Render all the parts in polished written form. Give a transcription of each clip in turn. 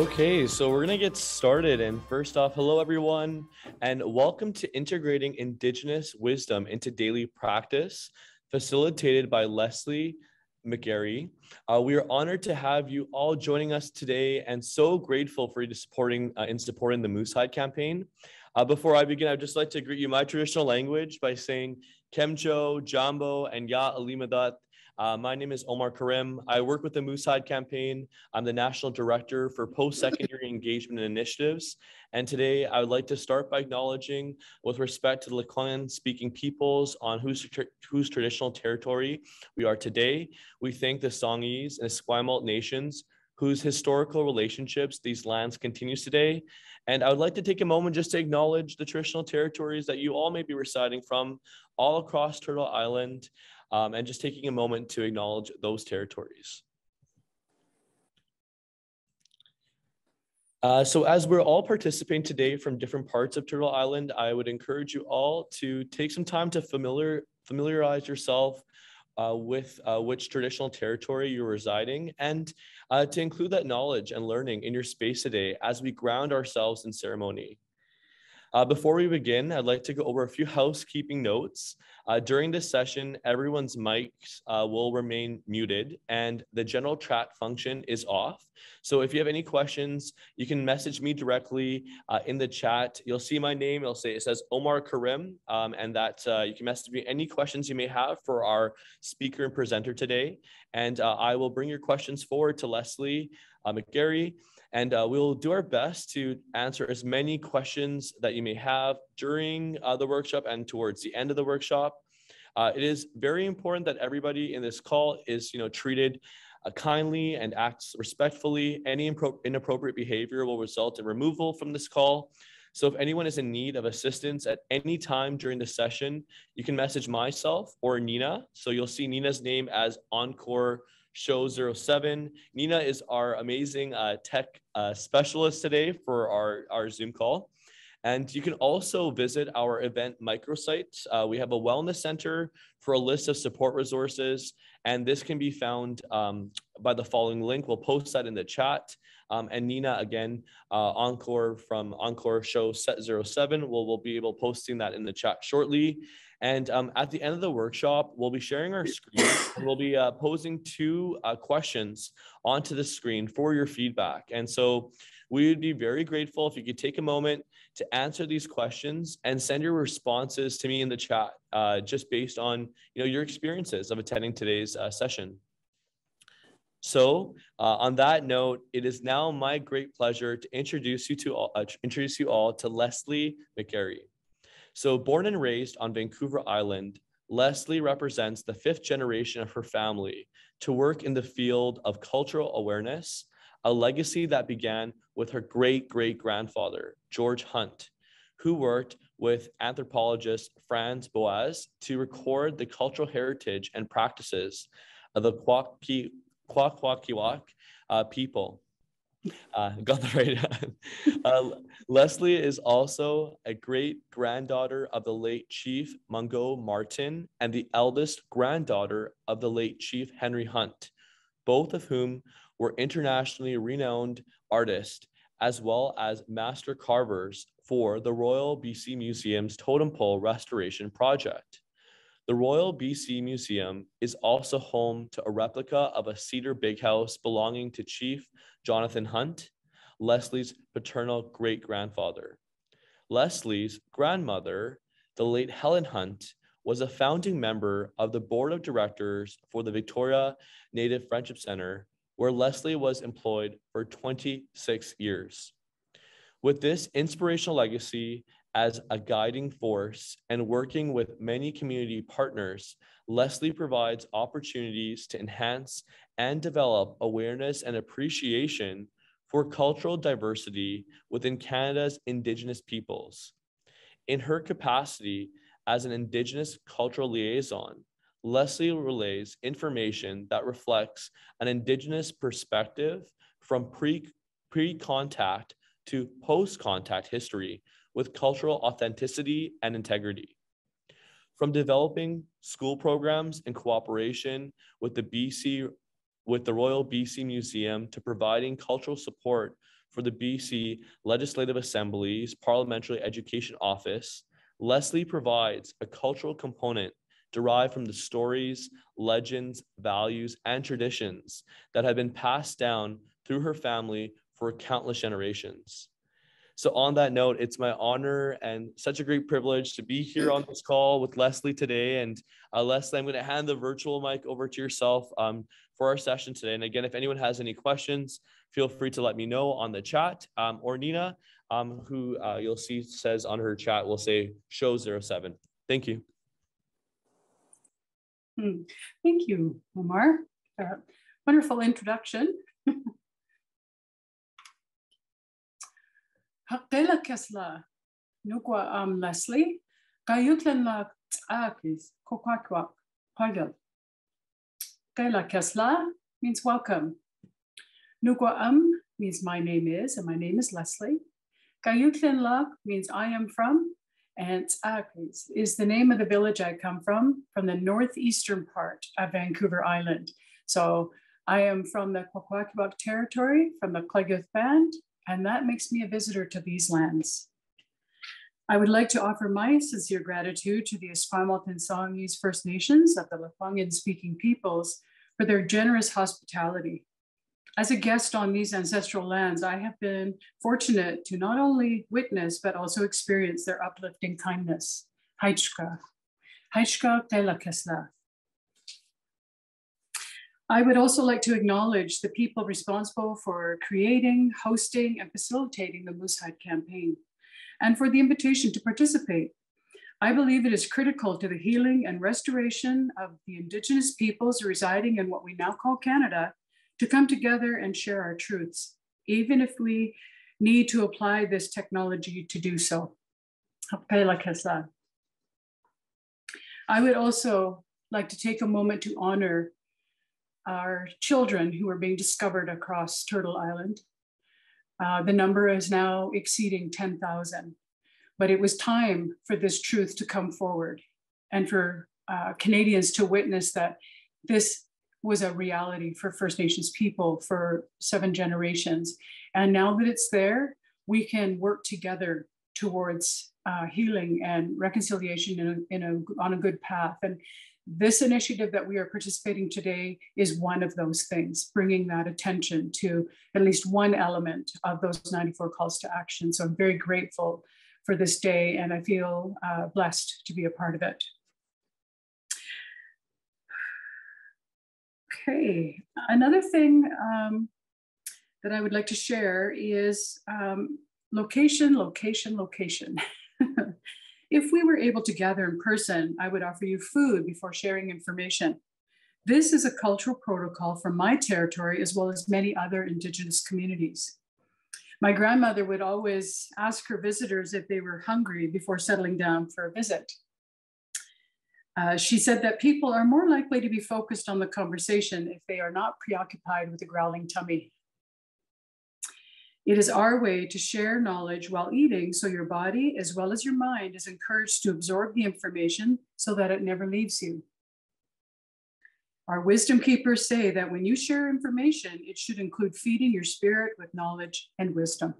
Okay, so we're going to get started. And first off, hello, everyone, and welcome to Integrating Indigenous Wisdom into Daily Practice, facilitated by Leslie McGarry. We are honored to have you all joining us today and so grateful for you supporting the Moosehide campaign. Before I begin, I'd just like to greet you in my traditional language by saying Kemcho, Jambo, and Ya Alimadat. My name is Omar Karim. I work with the Moosehide campaign. I'm the National Director for Post-Secondary Engagement Initiatives. And today I would like to start by acknowledging, with respect to the Lekwungen-speaking peoples on whose traditional territory we are today, we thank the Songhees and Esquimalt nations whose historical relationships these lands continues today. And I would like to take a moment just to acknowledge the traditional territories that you all may be residing from all across Turtle Island, and just taking a moment to acknowledge those territories. So as we're all participating today from different parts of Turtle Island, I would encourage you all to take some time to familiarize yourself with which traditional territory you're residing, and to include that knowledge and learning in your space today as we ground ourselves in ceremony. Before we begin, I'd like to go over a few housekeeping notes. During this session, everyone's mics will remain muted and the general chat function is off. So if you have any questions, you can message me directly in the chat. You'll see my name, it says Omar Karim, and that you can message me any questions you may have for our speaker and presenter today. And I will bring your questions forward to Leslie McGarry, and we'll do our best to answer as many questions that you may have during the workshop and towards the end of the workshop. It is very important that everybody in this call is treated kindly and acts respectfully. Any inappropriate behavior will result in removal from this call. So if anyone is in need of assistance at any time during the session, you can message myself or Nina. So you'll see Nina's name as Encore Show 07. Nina is our amazing tech specialist today for our Zoom call. And you can also visit our event microsite. We have a wellness center for a list of support resources, and this can be found by the following link. We'll post that in the chat. And Nina, again, Encore from Encore Show 07, we'll be able posting that in the chat shortly. And at the end of the workshop, we'll be sharing our screen and we'll be posing two questions onto the screen for your feedback. And so we would be very grateful if you could take a moment to answer these questions and send your responses to me in the chat, just based on your experiences of attending today's session. So on that note, it is now my great pleasure to introduce you all to Leslie McGarry. So born and raised on Vancouver Island, Leslie represents the 5th generation of her family to work in the field of cultural awareness, a legacy that began with her great-great-grandfather, George Hunt, who worked with anthropologist Franz Boas to record the cultural heritage and practices of the Kwagiulth people. Got that right. Leslie is also a great-granddaughter of the late Chief Mungo Martin and the eldest granddaughter of the late Chief Henry Hunt, both of whom were internationally renowned artists as well as master carvers for the Royal BC Museum's Totem Pole Restoration Project. The Royal BC Museum is also home to a replica of a cedar big house belonging to Chief Jonathan Hunt, Leslie's paternal great-grandfather. Leslie's grandmother, the late Helen Hunt, was a founding member of the board of directors for the Victoria Native Friendship Center, where Leslie was employed for 26 years. With this inspirational legacy as a guiding force and working with many community partners, Leslie provides opportunities to enhance and develop awareness and appreciation for cultural diversity within Canada's Indigenous peoples. In her capacity as an Indigenous cultural liaison, Leslie relays information that reflects an Indigenous perspective from pre-contact to post-contact history with cultural authenticity and integrity. From developing school programs in cooperation with the Royal BC Museum to providing cultural support for the BC Legislative Assembly's Parliamentary Education Office, Leslie provides a cultural component derived from the stories, legends, values, and traditions that have been passed down through her family for countless generations. So on that note, it's my honor and such a great privilege to be here on this call with Leslie today. And Leslie, I'm going to hand the virtual mic over to yourself for our session today. And again, if anyone has any questions, feel free to let me know on the chat, or Nina, who you'll see says on her chat, will say show 07. Thank you. Thank you, Omar. Wonderful introduction. Hakela Kesla, Nukwa Leslie, Kwagiulth Akis, Kwagiulth. Kela Kesla means welcome. Nukwa means my name is, and my name is Leslie. Kwagiulth means I am from, and Akis is the name of the village I come from the northeastern part of Vancouver Island. So I am from the Kwagiulth territory, from the Kwagiulth band, and that makes me a visitor to these lands. I would like to offer my sincere gratitude to the Esquimalt and Songhees First Nations of the Lekwungen-speaking peoples for their generous hospitality. As a guest on these ancestral lands, I have been fortunate to not only witness, but also experience their uplifting kindness. Haichka. Haichka Tela Kesla. I would also like to acknowledge the people responsible for creating, hosting, and facilitating the Moose Hide campaign, and for the invitation to participate. I believe it is critical to the healing and restoration of the Indigenous peoples residing in what we now call Canada to come together and share our truths, even if we need to apply this technology to do so. I would also like to take a moment to honor our children who are being discovered across Turtle Island. The number is now exceeding 10,000, but it was time for this truth to come forward and for Canadians to witness that this was a reality for First Nations people for 7 generations. And now that it's there, we can work together towards healing and reconciliation on a good path. And this initiative that we are participating today is one of those things, bringing that attention to at least one element of those 94 calls to action. So I'm very grateful for this day, and I feel blessed to be a part of it. Okay, another thing that I would like to share is location. If we were able to gather in person, I would offer you food before sharing information. This is a cultural protocol from my territory, as well as many other Indigenous communities. My grandmother would always ask her visitors if they were hungry before settling down for a visit. She said that people are more likely to be focused on the conversation if they are not preoccupied with a growling tummy. It is our way to share knowledge while eating, so your body as well as your mind is encouraged to absorb the information so that it never leaves you. Our wisdom keepers say that when you share information, it should include feeding your spirit with knowledge and wisdom.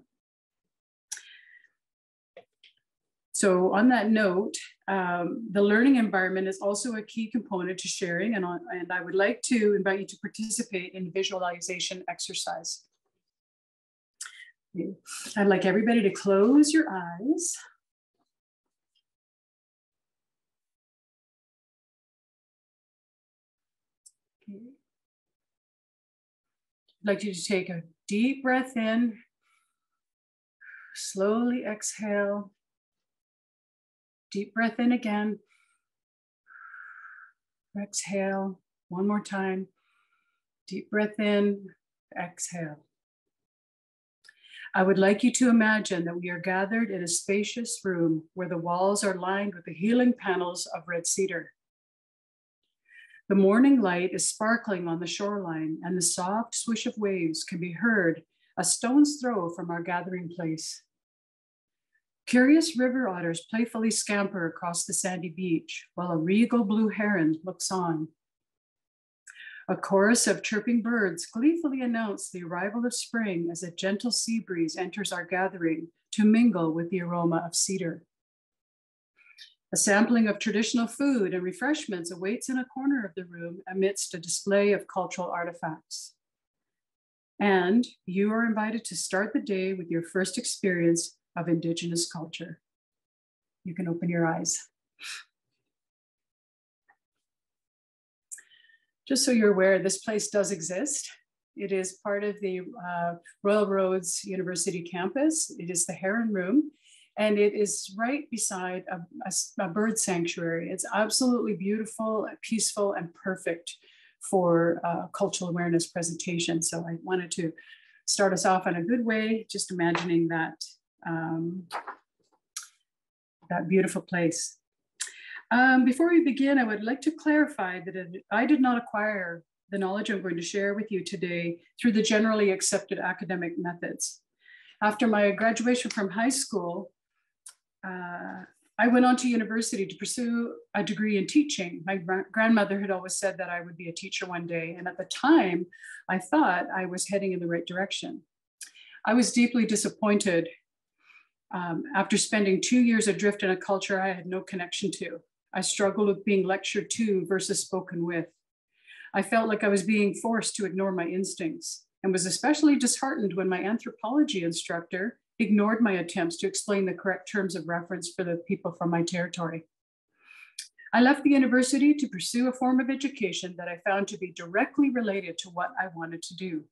So on that note, the learning environment is also a key component to sharing, and I would like to invite you to participate in visualization exercise. I'd like everybody to close your eyes. Okay. I'd like you to take a deep breath in, slowly exhale, deep breath in again, exhale, one more time, deep breath in, exhale. I would like you to imagine that we are gathered in a spacious room where the walls are lined with the healing panels of red cedar. The morning light is sparkling on the shoreline, and the soft swish of waves can be heard a stone's throw from our gathering place. Curious river otters playfully scamper across the sandy beach, while a regal blue heron looks on. A chorus of chirping birds gleefully announce the arrival of spring as a gentle sea breeze enters our gathering to mingle with the aroma of cedar. A sampling of traditional food and refreshments awaits in a corner of the room amidst a display of cultural artifacts. And you are invited to start the day with your first experience of Indigenous culture. You can open your eyes. Just so you're aware, this place does exist. It is part of the Royal Roads University campus. It is the Heron Room, and it is right beside a bird sanctuary. It's absolutely beautiful, peaceful, and perfect for cultural awareness presentation. So I wanted to start us off in a good way, just imagining that, that beautiful place. Before we begin, I would like to clarify that I did not acquire the knowledge I'm going to share with you today through the generally accepted academic methods. After my graduation from high school, I went on to university to pursue a degree in teaching. My grandmother had always said that I would be a teacher one day. And at the time, I thought I was heading in the right direction. I was deeply disappointed after spending 2 years adrift in a culture I had no connection to. I struggled with being lectured to versus spoken with. I felt like I was being forced to ignore my instincts and was especially disheartened when my anthropology instructor ignored my attempts to explain the correct terms of reference for the people from my territory. I left the university to pursue a form of education that I found to be directly related to what I wanted to do.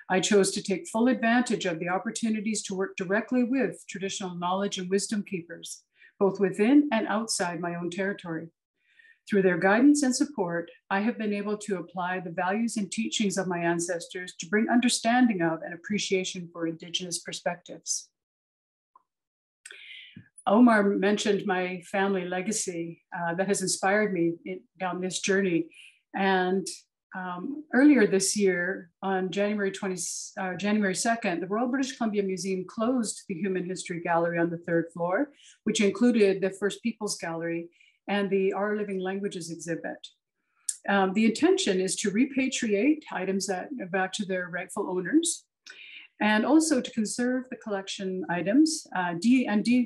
I chose to take full advantage of the opportunities to work directly with traditional knowledge and wisdom keepers, both within and outside my own territory. Through their guidance and support, I have been able to apply the values and teachings of my ancestors to bring understanding of and appreciation for Indigenous perspectives. Omar mentioned my family legacy that has inspired me down this journey. And earlier this year, on January 2nd, the Royal British Columbia Museum closed the Human History Gallery on the 3rd floor, which included the First Peoples Gallery and the Our Living Languages exhibit. The intention is to repatriate items back to their rightful owners, and also to conserve the collection items,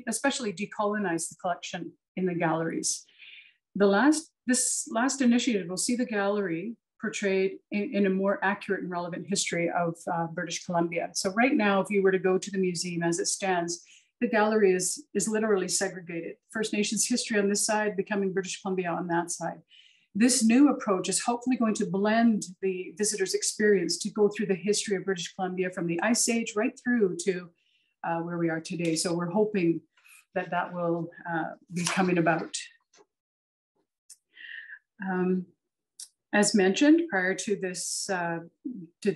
especially decolonize the collection in the galleries. This last initiative will see the gallery portrayed in a more accurate and relevant history of British Columbia. So right now, if you were to go to the museum as it stands, the gallery is literally segregated. First Nations history on this side, becoming British Columbia on that side. This new approach is hopefully going to blend the visitor's experience to go through the history of British Columbia from the Ice Age right through to where we are today. So we're hoping that that will be coming about. As mentioned, prior to this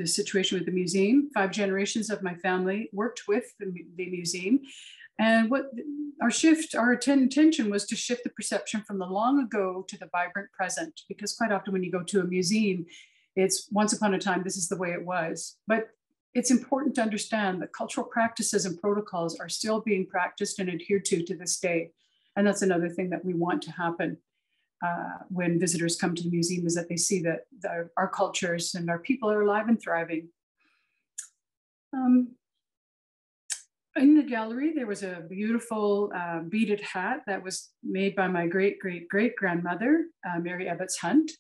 situation with the museum, 5 generations of my family worked with the museum. And what our intention was to shift the perception from the long ago to the vibrant present, because quite often when you go to a museum, it's once upon a time, this is the way it was. But it's important to understand that cultural practices and protocols are still being practiced and adhered to this day. And that's another thing that we want to happen when visitors come to the museum, is that they see that our cultures and our people are alive and thriving. In the gallery, there was a beautiful beaded hat that was made by my great-great-great-grandmother, Mary Ebbets Hunt.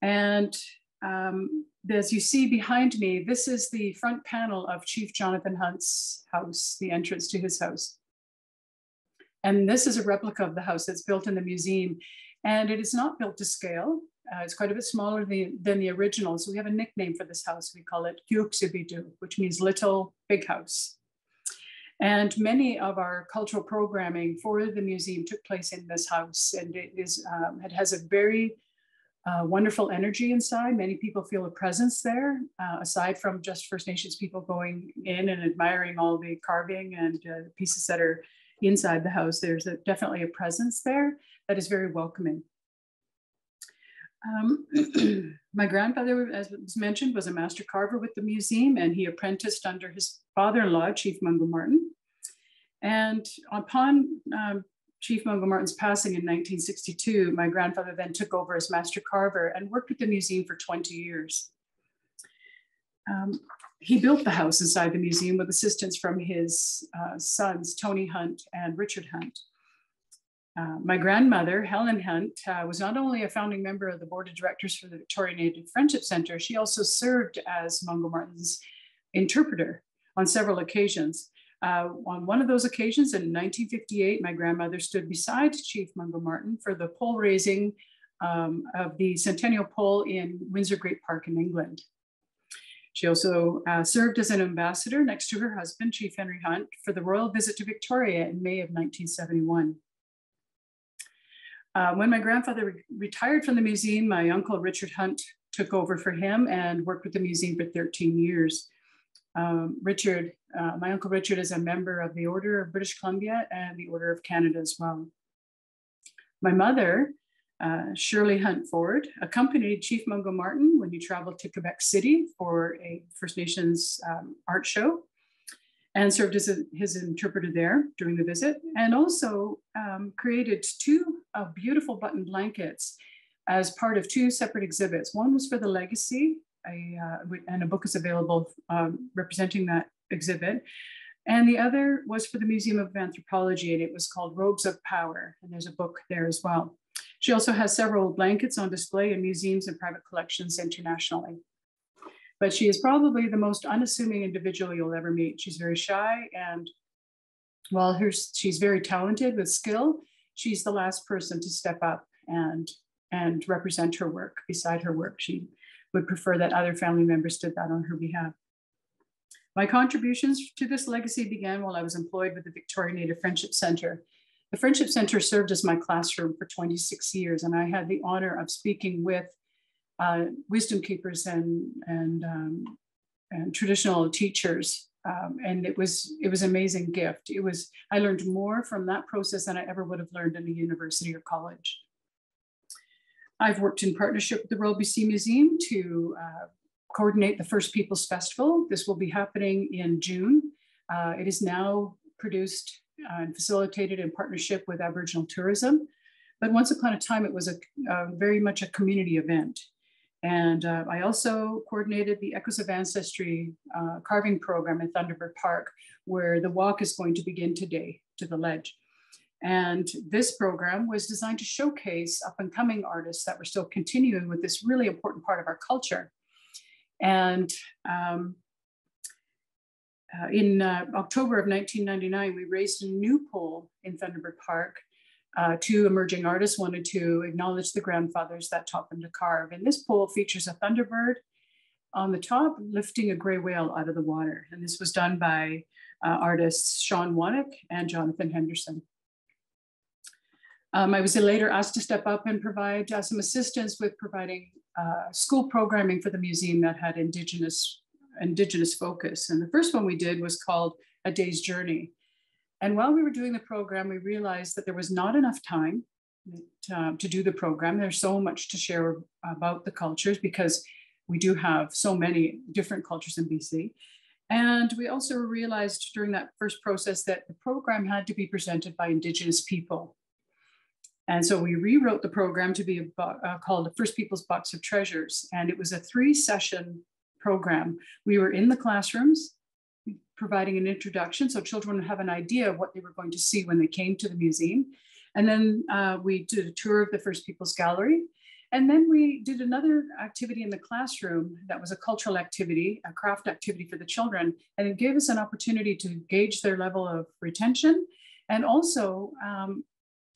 And as you see behind me, this is the front panel of Chief Jonathan Hunt's house, the entrance to his house. And this is a replica of the house that's built in the museum. And it is not built to scale. It's quite a bit smaller than the original. So we have a nickname for this house. We call it Kyuksubidu, which means little big house. And many of our cultural programming for the museum took place in this house. And it has a very wonderful energy inside. Many people feel a presence there, aside from just First Nations people going in and admiring all the carving and pieces that are inside the house. There's definitely a presence there that is very welcoming. My grandfather, as was mentioned, was a master carver with the museum, and he apprenticed under his father-in-law, Chief Mungo Martin. And upon Chief Mungo Martin's passing in 1962, my grandfather then took over as master carver and worked with the museum for 20 years. He built the house inside the museum with assistance from his sons, Tony Hunt and Richard Hunt. My grandmother, Helen Hunt, was not only a founding member of the board of directors for the Victoria Native Friendship Centre, she also served as Mungo Martin's interpreter on several occasions. On one of those occasions in 1958, my grandmother stood beside Chief Mungo Martin for the pole raising of the centennial pole in Windsor Great Park in England. She also served as an ambassador next to her husband, Chief Henry Hunt, for the royal visit to Victoria in May of 1971. When my grandfather retired from the museum, my uncle Richard Hunt took over for him and worked with the museum for 13 years. My uncle Richard is a member of the Order of British Columbia and the Order of Canada as well. My mother, Shirley Hunt Ford, accompanied Chief Mungo Martin when he traveled to Quebec City for a First Nations art show and served as his interpreter there during the visit, and also created two beautiful button blankets as part of two separate exhibits. One was for the legacy, and a book is available representing that exhibit. And the other was for the Museum of Anthropology, and it was called Robes of Power, and there's a book there as well. She also has several blankets on display in museums and private collections internationally. But she is probably the most unassuming individual you'll ever meet. She's very shy, and while she's very talented with skill, she's the last person to step up and represent her work beside her work. She would prefer that other family members did that on her behalf. My contributions to this legacy began while I was employed with the Victoria Native Friendship Centre. The Friendship Centre served as my classroom for 26 years, and I had the honor of speaking with wisdom keepers and traditional teachers, and it was an amazing gift. I learned more from that process than I ever would have learned in a university or college. I've worked in partnership with the Royal BC Museum to coordinate the First Peoples Festival. This will be happening in June. It is now produced and facilitated in partnership with Aboriginal tourism. But once upon a time, it was very much a community event. And I also coordinated the Echoes of Ancestry carving program at Thunderbird Park, where the walk is going to begin today to the ledge. And this program was designed to showcase up and coming artists that were still continuing with this really important part of our culture. And in October of 1999, we raised a new pole in Thunderbird Park. Two emerging artists wanted to acknowledge the grandfathers that taught them to carve. And this pole features a thunderbird on the top lifting a gray whale out of the water. And this was done by artists Sean Wannick and Jonathan Henderson. I was later asked to step up and provide some assistance with providing school programming for the museum that had Indigenous focus. And the first one we did was called A Day's Journey. And while we were doing the program, we realized that there was not enough time to do the program. There's so much to share about the cultures because we do have so many different cultures in BC. And we also realized during that first process that the program had to be presented by Indigenous people. And so we rewrote the program to be called the First Peoples Box of Treasures. And it was a 3-session program. We were in the classrooms providing an introduction so children would have an idea of what they were going to see when they came to the museum. And then we did a tour of the First Peoples Gallery. And then we did another activity in the classroom that was a cultural activity, a craft activity for the children. And it gave us an opportunity to gauge their level of retention and also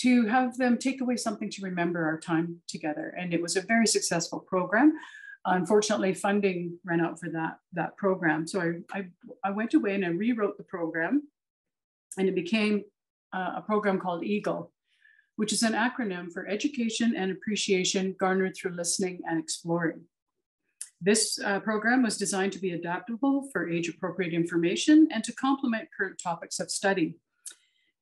to have them take away something to remember our time together. And it was a very successful program. Unfortunately, funding ran out for that program. So I went away and I rewrote the program, and it became a program called EAGLE, which is an acronym for Education and Appreciation Garnered Through Listening and Exploring. This program was designed to be adaptable for age-appropriate information and to complement current topics of study.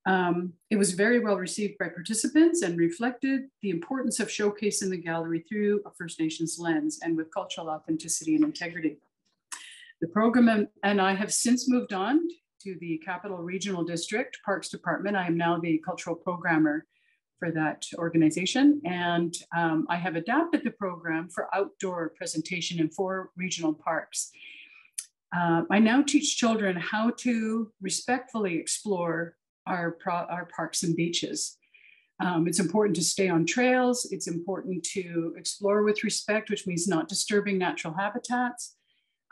It was very well received by participants and reflected the importance of showcasing the gallery through a First Nations lens and with cultural authenticity and integrity. The program and I have since moved on to the Capital Regional District Parks Department. I am now the cultural programmer for that organization. And I have adapted the program for outdoor presentation in 4 regional parks. I now teach children how to respectfully explore our parks and beaches. It's important to stay on trails. It's important to explore with respect, which means not disturbing natural habitats.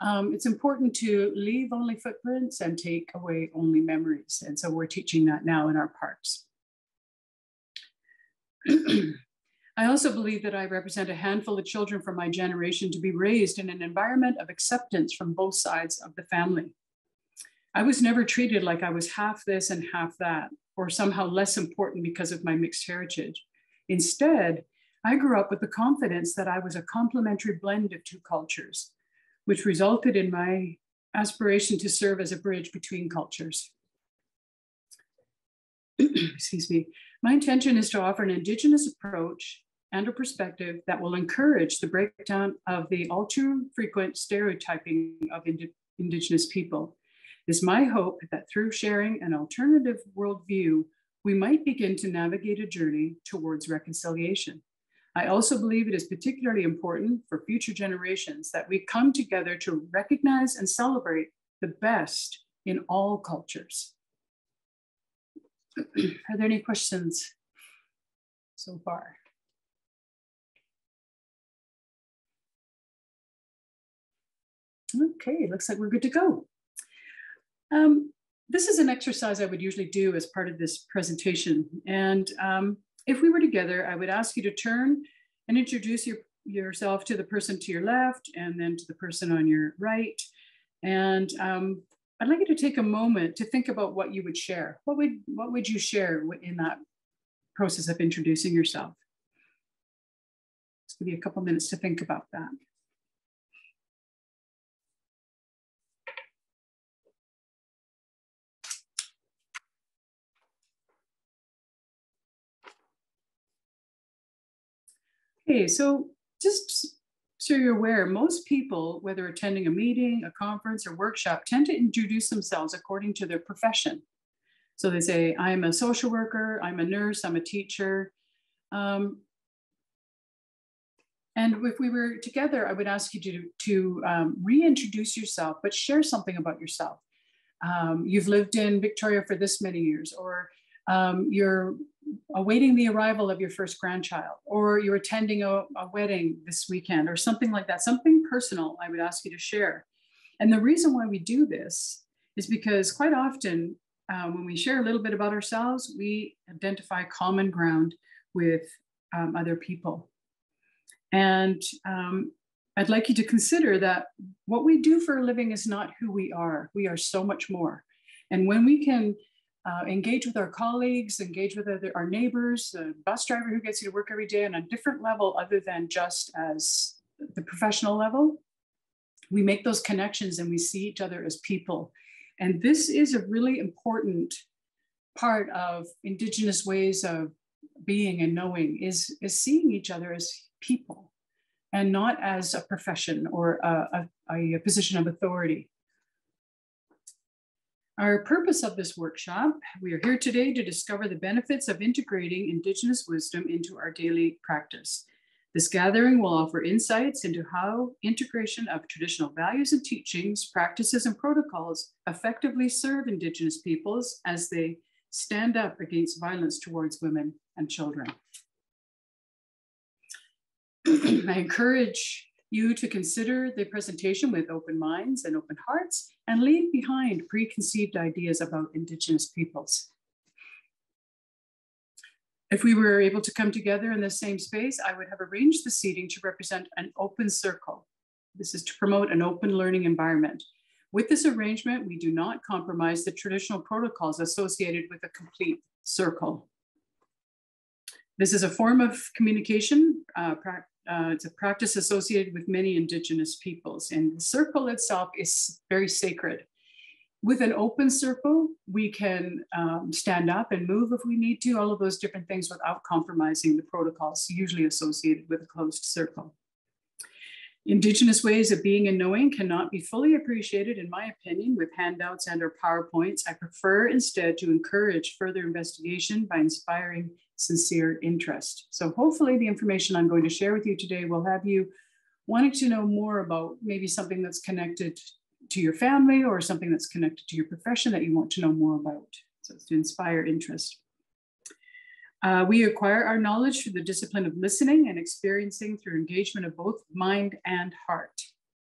It's important to leave only footprints and take away only memories. And so we're teaching that now in our parks. I also believe that I represent a handful of children from my generation to be raised in an environment of acceptance from both sides of the family. I was never treated like I was half this and half that, or somehow less important because of my mixed heritage. Instead, I grew up with the confidence that I was a complementary blend of 2 cultures, which resulted in my aspiration to serve as a bridge between cultures. Excuse me. My intention is to offer an Indigenous approach and a perspective that will encourage the breakdown of the all too frequent stereotyping of Indigenous people. It is my hope that through sharing an alternative worldview, we might begin to navigate a journey towards reconciliation. I also believe it is particularly important for future generations that we come together to recognize and celebrate the best in all cultures. Are there any questions so far? Okay, looks like we're good to go. This is an exercise I would usually do as part of this presentation. And if we were together, I would ask you to turn and introduce yourself to the person to your left and then to the person on your right. And I'd like you to take a moment to think about what you would share. What would you share in that process of introducing yourself? Let's give you a couple minutes to think about that. Okay, so just so you're aware, most people, whether attending a meeting, a conference, or workshop, tend to introduce themselves according to their profession. So they say, I'm a social worker, I'm a nurse, I'm a teacher. And if we were together, I would ask you to reintroduce yourself, but share something about yourself. You've lived in Victoria for this many years, or you're awaiting the arrival of your first grandchild, or you're attending a wedding this weekend, or something like that, something personal I would ask you to share. And the reason why we do this is because quite often when we share a little bit about ourselves, we identify common ground with other people. And I'd like you to consider that what we do for a living is not who we are. We are so much more. And when we can engage with our colleagues, engage with our neighbors, the bus driver who gets you to work every day on a different level other than just as the professional level, we make those connections and we see each other as people. And this is a really important part of Indigenous ways of being and knowing is seeing each other as people and not as a profession or a position of authority. Our purpose of this workshop, we are here today to discover the benefits of integrating Indigenous wisdom into our daily practice. This gathering will offer insights into how integration of traditional values and teachings, practices, and protocols effectively serve Indigenous peoples as they stand up against violence towards women and children. I encourage you to consider the presentation with open minds and open hearts and leave behind preconceived ideas about Indigenous peoples. If we were able to come together in the same space, I would have arranged the seating to represent an open circle. This is to promote an open learning environment. With this arrangement, we do not compromise the traditional protocols associated with a complete circle. This is a form of communication. It's a practice associated with many Indigenous peoples, and the circle itself is very sacred. With an open circle, we can stand up and move if we need to, all of those different things without compromising the protocols usually associated with a closed circle. Indigenous ways of being and knowing cannot be fully appreciated, in my opinion, with handouts and or PowerPoints. I prefer instead to encourage further investigation by inspiring sincere interest. So hopefully the information I'm going to share with you today will have you wanting to know more about maybe something that's connected to your family or something that's connected to your profession that you want to know more about. So it's to inspire interest. We acquire our knowledge through the discipline of listening and experiencing through engagement of both mind and heart.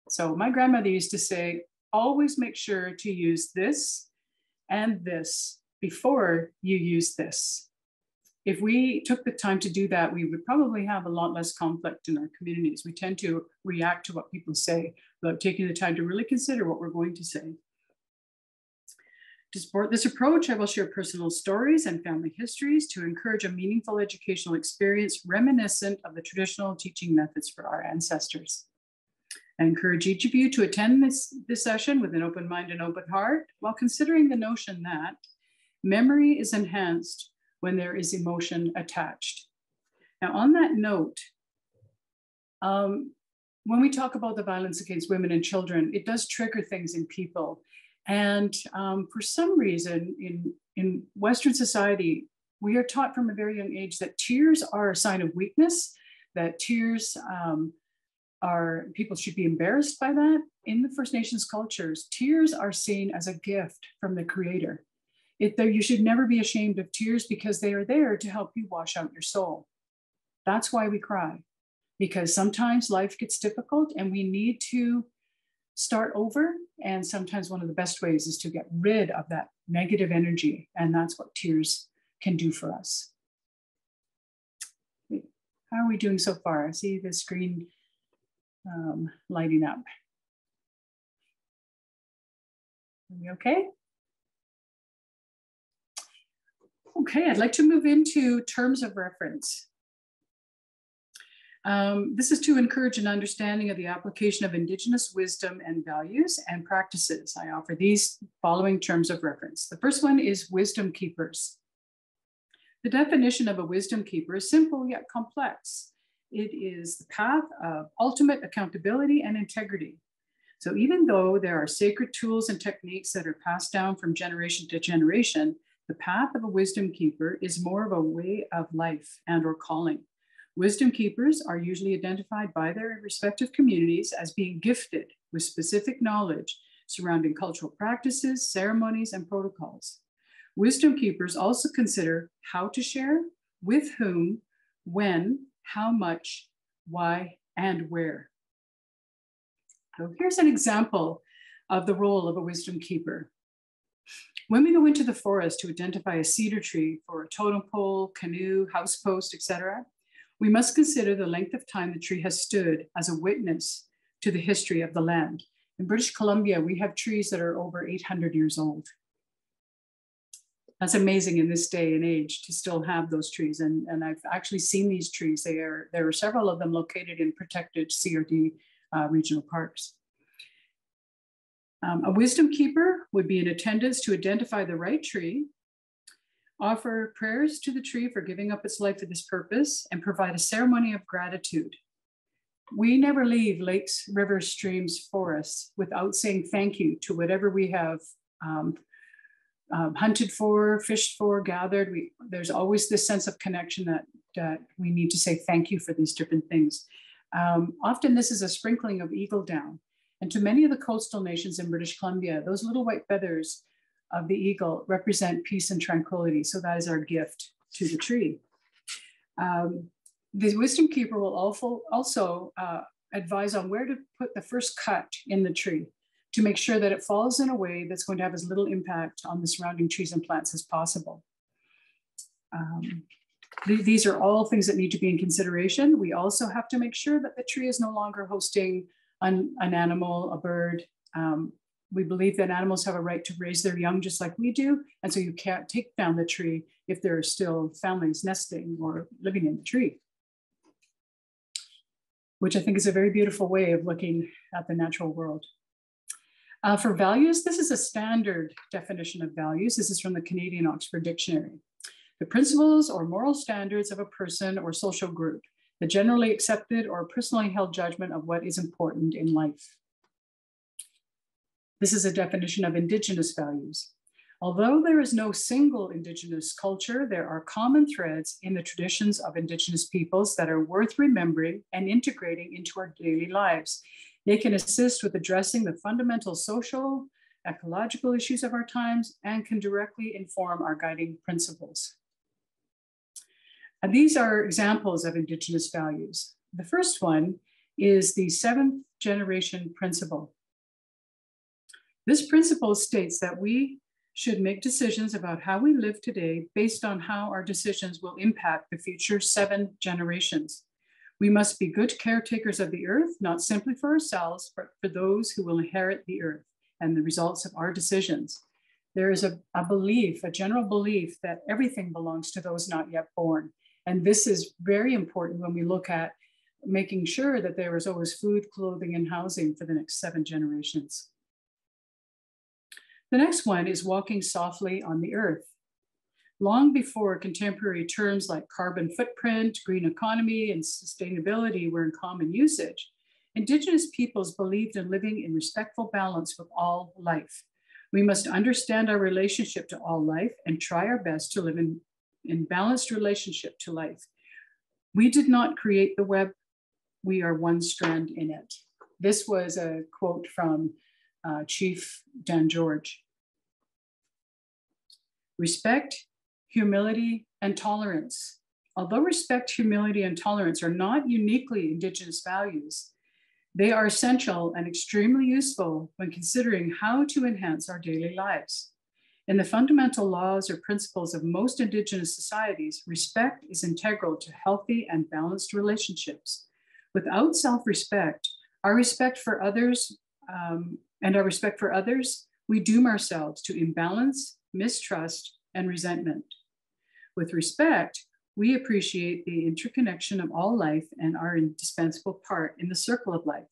So my grandmother used to say, always make sure to use this and this before you use this. If we took the time to do that, we would probably have a lot less conflict in our communities. We tend to react to what people say without taking the time to really consider what we're going to say. To support this approach, I will share personal stories and family histories to encourage a meaningful educational experience reminiscent of the traditional teaching methods for our ancestors. I encourage each of you to attend this session with an open mind and open heart while considering the notion that memory is enhanced when there is emotion attached. Now, on that note, when we talk about the violence against women and children, it does trigger things in people. And for some reason in Western society, we are taught from a very young age that tears are a sign of weakness, that tears people should be embarrassed by that. In the First Nations cultures, tears are seen as a gift from the Creator. You should never be ashamed of tears because they are there to help you wash out your soul. That's why we cry, because sometimes life gets difficult and we need to start over. And sometimes one of the best ways is to get rid of that negative energy. And that's what tears can do for us. How are we doing so far? I see the screen lighting up. Are we okay? Okay, I'd like to move into terms of reference. This is to encourage an understanding of the application of Indigenous wisdom and values and practices. I offer these following terms of reference. The first one is wisdom keepers. The definition of a wisdom keeper is simple yet complex. It is the path of ultimate accountability and integrity. So even though there are sacred tools and techniques that are passed down from generation to generation, the path of a wisdom keeper is more of a way of life and or calling. Wisdom keepers are usually identified by their respective communities as being gifted with specific knowledge surrounding cultural practices, ceremonies, and protocols. Wisdom keepers also consider how to share, with whom, when, how much, why, and where. So here's an example of the role of a wisdom keeper. When we go into the forest to identify a cedar tree for a totem pole, canoe, house post, etc., we must consider the length of time the tree has stood as a witness to the history of the land. In British Columbia, we have trees that are over 800 years old. That's amazing in this day and age to still have those trees. And I've actually seen these trees. There are several of them located in protected CRD regional parks. A wisdom keeper would be in attendance to identify the right tree, offer prayers to the tree for giving up its life for this purpose, and provide a ceremony of gratitude. We never leave lakes, rivers, streams, forests without saying thank you to whatever we have hunted for, fished for, gathered. There's always this sense of connection that we need to say thank you for these different things. Often this is a sprinkling of eagle down. And to many of the coastal nations in British Columbia, those little white feathers of the eagle represent peace and tranquility. So that is our gift to the tree. The wisdom keeper will also advise on where to put the first cut in the tree to make sure that it falls in a way that's going to have as little impact on the surrounding trees and plants as possible. These are all things that need to be in consideration. We also have to make sure that the tree is no longer hosting an animal, a bird. We believe that animals have a right to raise their young just like we do. And so you can't take down the tree if there are still families nesting or living in the tree, which I think is a very beautiful way of looking at the natural world. For values, this is a standard definition of values. This is from the Canadian Oxford Dictionary. The principles or moral standards of a person or social group. the generally accepted or personally held judgment of what is important in life. This is a definition of Indigenous values. Although there is no single Indigenous culture, there are common threads in the traditions of Indigenous peoples that are worth remembering and integrating into our daily lives. They can assist with addressing the fundamental social, ecological issues of our times and can directly inform our guiding principles. And these are examples of Indigenous values. The first one is the 7th generation principle. This principle states that we should make decisions about how we live today based on how our decisions will impact the future 7 generations. We must be good caretakers of the earth, not simply for ourselves, but for those who will inherit the earth and the results of our decisions. There is a belief, a general belief that everything belongs to those not yet born. And this is very important when we look at making sure that there is always food, clothing, and housing for the next 7 generations. The next one is walking softly on the earth. Long before contemporary terms like carbon footprint, green economy, and sustainability were in common usage, Indigenous peoples believed in living in respectful balance with all life. We must understand our relationship to all life and try our best to live in balanced relationship to life. We did not create the web, we are one strand in it. This was a quote from Chief Dan George. Respect, humility, and tolerance. Although respect, humility, and tolerance are not uniquely Indigenous values, they are essential and extremely useful when considering how to enhance our daily lives. In the fundamental laws or principles of most Indigenous societies, respect is integral to healthy and balanced relationships. Without self-respect, our respect for others, we doom ourselves to imbalance, mistrust, and resentment. With respect, we appreciate the interconnection of all life and our indispensable part in the circle of life.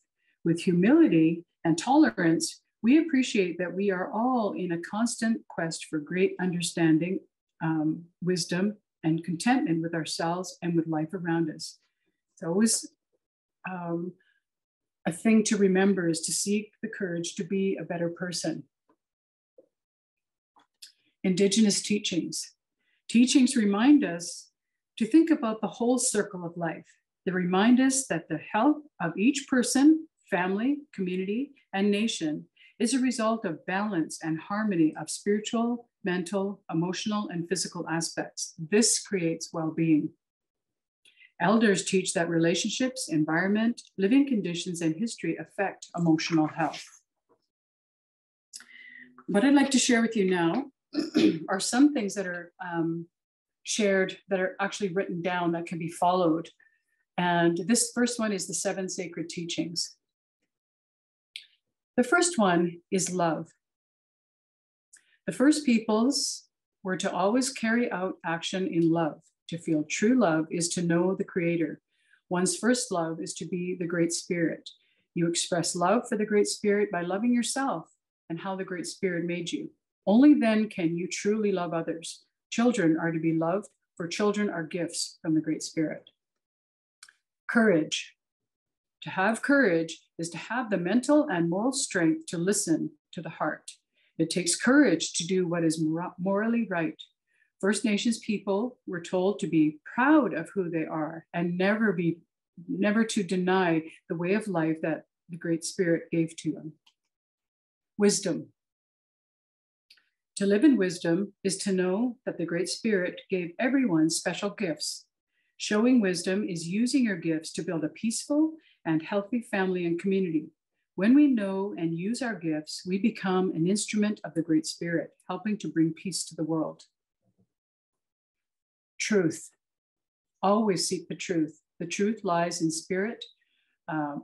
With humility and tolerance, we appreciate that we are all in a constant quest for great understanding, wisdom, and contentment with ourselves and with life around us. It's always a thing to remember is to seek the courage to be a better person. Indigenous teachings. Teachings remind us to think about the whole circle of life. They remind us that the health of each person, family, community, and nation is a result of balance and harmony of spiritual, mental, emotional, and physical aspects. This creates well-being. Elders teach that relationships, environment, living conditions, and history affect emotional health. What I'd like to share with you now are some things that are shared that are actually written down that can be followed. And this first one is the 7 sacred teachings. The first one is love. The first peoples were to always carry out action in love. To feel true love is to know the Creator. One's first love is to be the Great Spirit. You express love for the Great Spirit by loving yourself and how the Great Spirit made you. Only then can you truly love others. Children are to be loved, for children are gifts from the Great Spirit. Courage. To have courage is to have the mental and moral strength to listen to the heart. It takes courage to do what is morally right. First Nations people were told to be proud of who they are and never to deny the way of life that the Great Spirit gave to them. Wisdom. To live in wisdom is to know that the Great Spirit gave everyone special gifts. Showing wisdom is using your gifts to build a peaceful and healthy family and community. When we know and use our gifts, we become an instrument of the Great Spirit, helping to bring peace to the world. Truth. Always seek the truth. The truth lies in spirit,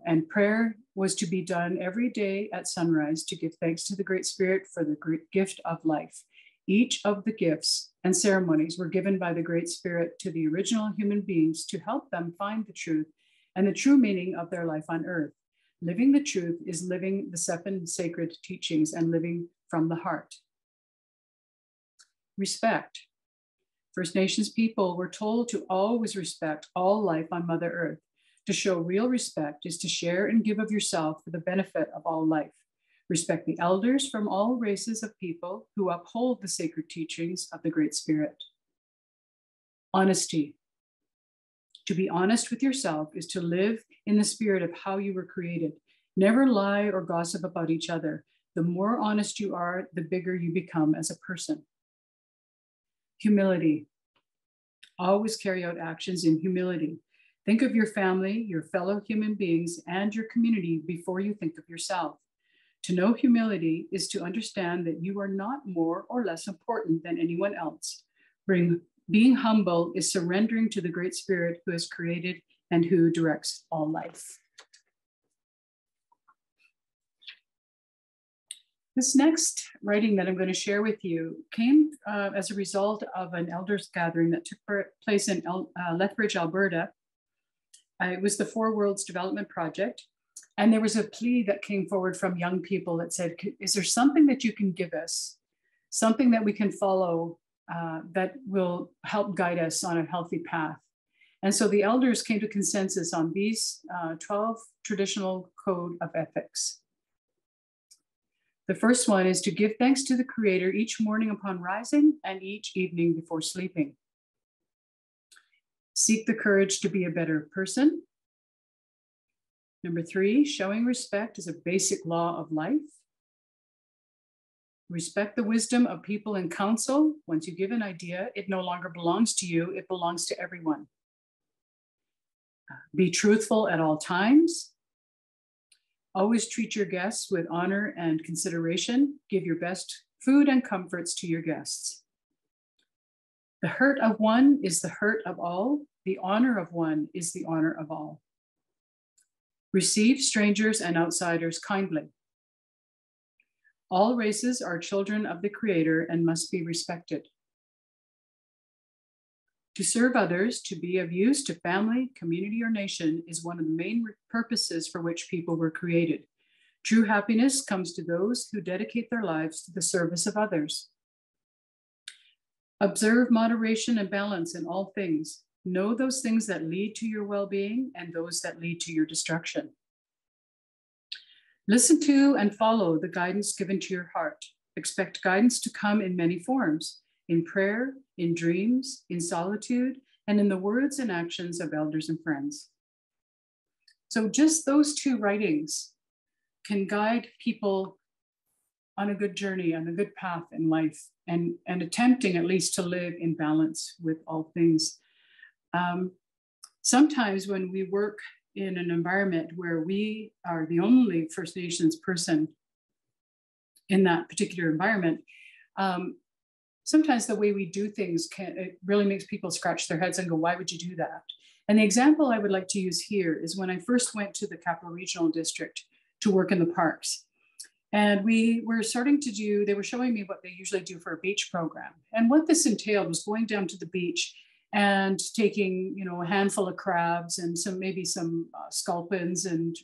and prayer was to be done every day at sunrise to give thanks to the Great Spirit for the great gift of life. Each of the gifts and ceremonies were given by the Great Spirit to the original human beings to help them find the truth and the true meaning of their life on earth. Living the truth is living the 7 sacred teachings and living from the heart. Respect. First Nations people were told to always respect all life on Mother Earth. To show real respect is to share and give of yourself for the benefit of all life. Respect the elders from all races of people who uphold the sacred teachings of the Great Spirit. Honesty. To be honest with yourself is to live in the spirit of how you were created. Never lie or gossip about each other. The more honest you are, the bigger you become as a person. Humility. Always carry out actions in humility. Think of your family, your fellow human beings, and your community before you think of yourself. To know humility is to understand that you are not more or less important than anyone else. Being humble is surrendering to the Great Spirit who has created and who directs all life. This next writing that I'm going to share with you came as a result of an elders gathering that took place in Lethbridge, Alberta. It was the Four Worlds Development Project. And there was a plea that came forward from young people that said, is there something that you can give us? Something that we can follow that will help guide us on a healthy path. And so the elders came to consensus on these 12 traditional code of ethics. The first one is to give thanks to the Creator each morning upon rising and each evening before sleeping. Seek the courage to be a better person. Number 3, showing respect is a basic law of life. Respect the wisdom of people in council. Once you give an idea, it no longer belongs to you, it belongs to everyone. Be truthful at all times. Always treat your guests with honor and consideration. Give your best food and comforts to your guests. The hurt of one is the hurt of all. The honor of one is the honor of all. Receive strangers and outsiders kindly. All races are children of the Creator and must be respected. To serve others, to be of use to family, community, or nation is one of the main purposes for which people were created. True happiness comes to those who dedicate their lives to the service of others. Observe moderation and balance in all things. Know those things that lead to your well-being and those that lead to your destruction. Listen to and follow the guidance given to your heart. Expect guidance to come in many forms, in prayer, in dreams, in solitude, and in the words and actions of elders and friends. So just those 2 writings can guide people on a good journey, on a good path in life, and attempting at least to live in balance with all things. Sometimes when we work in an environment where we are the only First Nations person in that particular environment, sometimes the way we do things it really makes people scratch their heads and go, why would you do that? And the example I would like to use here is when I first went to the Capital Regional District to work in the parks. And we were starting to do, they were showing me what they usually do for a beach program. And what this entailed was going down to the beach and taking, a handful of crabs and maybe some sculpins and,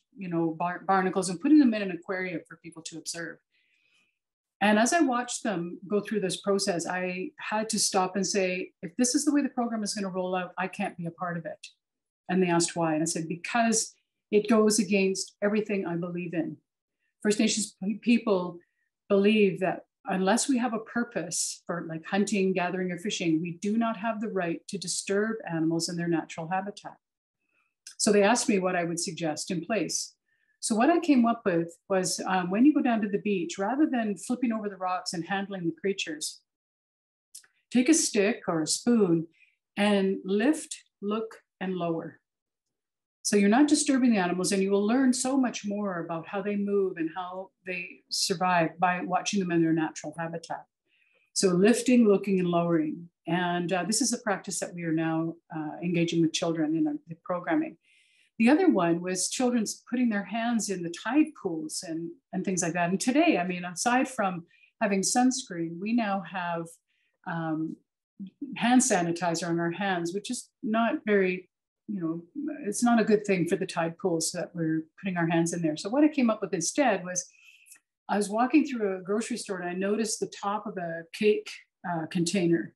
barnacles and putting them in an aquarium for people to observe. And as I watched them go through this process, I had to stop and say, if this is the way the program is going to roll out, I can't be a part of it. And they asked why. And I said, because it goes against everything I believe in. First Nations people believe that unless we have a purpose for like hunting, gathering, or fishing, we do not have the right to disturb animals in their natural habitat. So they asked me what I would suggest in place. So what I came up with was when you go down to the beach, rather than flipping over the rocks and handling the creatures, take a stick or a spoon and lift, look, and lower. So you're not disturbing the animals, and you will learn so much more about how they move and how they survive by watching them in their natural habitat. So lifting, looking, and lowering. And this is a practice that we are now engaging with children in the programming. The other one was children putting their hands in the tide pools and things like that. And today, I mean, aside from having sunscreen, we now have hand sanitizer on our hands, which is not very, it's not a good thing for the tide pools that we're putting our hands in there. So what I came up with instead was I was walking through a grocery store and I noticed the top of a cake container.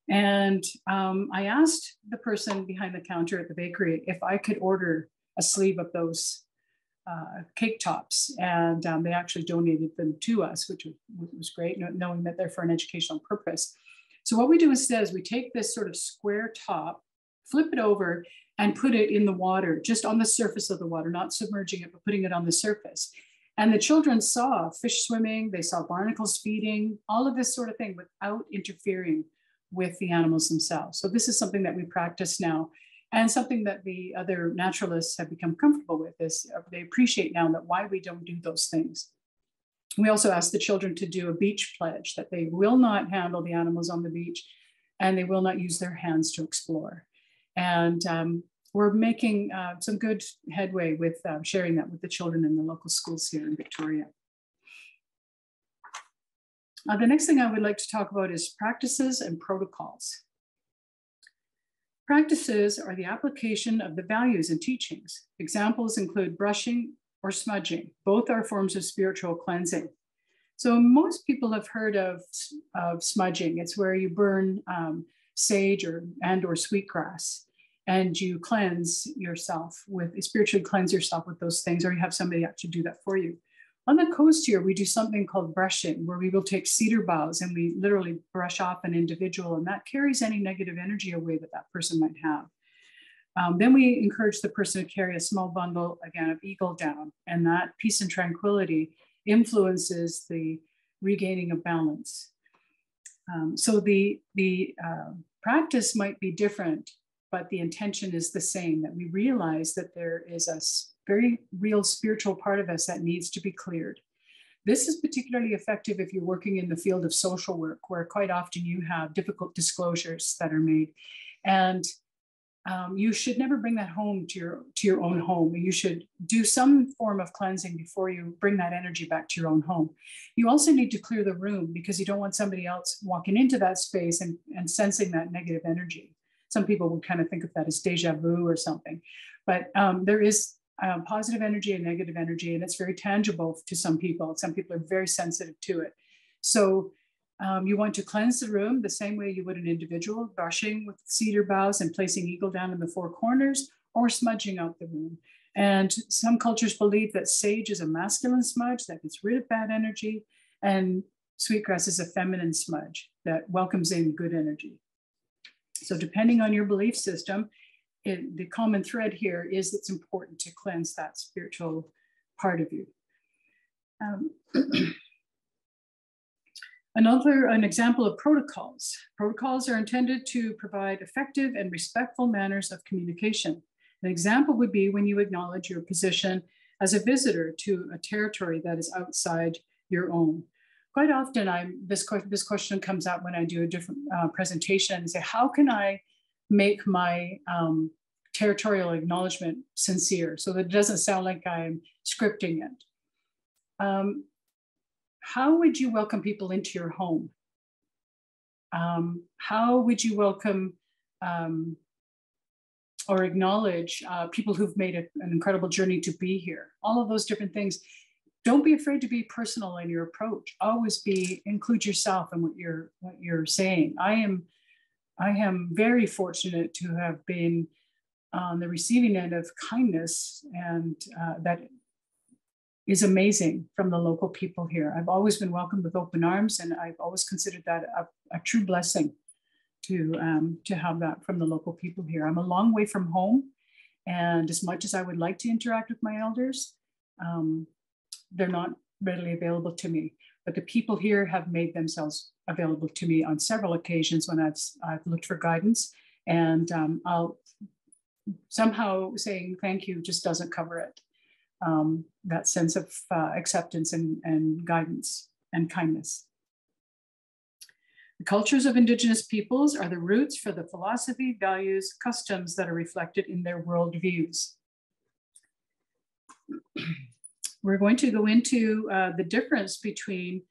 And I asked the person behind the counter at the bakery if I could order a sleeve of those cake tops, and they actually donated them to us, which was great, knowing that they're for an educational purpose. So what we do instead is we take this sort of square top, flip it over, and put it in the water, just on the surface of the water, not submerging it, but putting it on the surface. And the children saw fish swimming, they saw barnacles feeding, all of this sort of thing without interfering with the animals themselves. So this is something that we practice now, and something that the other naturalists have become comfortable with. Is they appreciate now that why we don't do those things. We also ask the children to do a beach pledge, that they will not handle the animals on the beach and they will not use their hands to explore. And we're making some good headway with sharing that with the children in the local schools here in Victoria. The next thing I would like to talk about is practices and protocols. Practices are the application of the values and teachings. Examples include brushing or smudging. Both are forms of spiritual cleansing. So most people have heard of smudging. It's where you burn sage or sweetgrass, and you cleanse yourself spiritually cleanse yourself with those things, or you have somebody actually do that for you. On the coast here, we do something called brushing, where we will take cedar boughs and we literally brush off an individual, and that carries any negative energy away that that person might have. Then we encourage the person to carry a small bundle, again, of eagle down, and that peace and tranquility influences the regaining of balance. So the practice might be different, but the intention is the same, that we realize that there is a very real spiritual part of us that needs to be cleared. This is particularly effective if you're working in the field of social work, where quite often you have difficult disclosures that are made. And you should never bring that home to your own home. You should do some form of cleansing before you bring that energy back to your own home. You also need to clear the room, because you don't want somebody else walking into that space and sensing that negative energy. Some people would kind of think of that as deja vu or something, but there is positive energy and negative energy, and it's very tangible to some people. Some people are very sensitive to it. So you want to cleanse the room the same way you would an individual, brushing with cedar boughs and placing eagle down in the four corners, or smudging out the room. And some cultures believe that sage is a masculine smudge that gets rid of bad energy, and sweetgrass is a feminine smudge that welcomes in good energy. So depending on your belief system, the common thread here is it's important to cleanse that spiritual part of you. An example of protocols. Protocols are intended to provide effective and respectful manners of communication. An example would be when you acknowledge your position as a visitor to a territory that is outside your own. Quite often, this question comes up when I do a different presentation and say, how can I make my territorial acknowledgement sincere so that it doesn't sound like I'm scripting it? How would you welcome people into your home? How would you welcome or acknowledge people who've made an incredible journey to be here? All of those different things. Don't be afraid to be personal in your approach. Always include yourself in what you're saying. I am very fortunate to have been on the receiving end of kindness, and that is amazing from the local people here. I've always been welcomed with open arms, and I've always considered that a true blessing to have that from the local people here. I'm a long way from home, and as much as I would like to interact with my elders, they're not readily available to me. But the people here have made themselves available to me on several occasions when I've looked for guidance, and I'll somehow saying thank you just doesn't cover it. That sense of acceptance and guidance and kindness. The cultures of Indigenous peoples are the roots for the philosophy, values, customs that are reflected in their worldviews. We're going to go into the difference between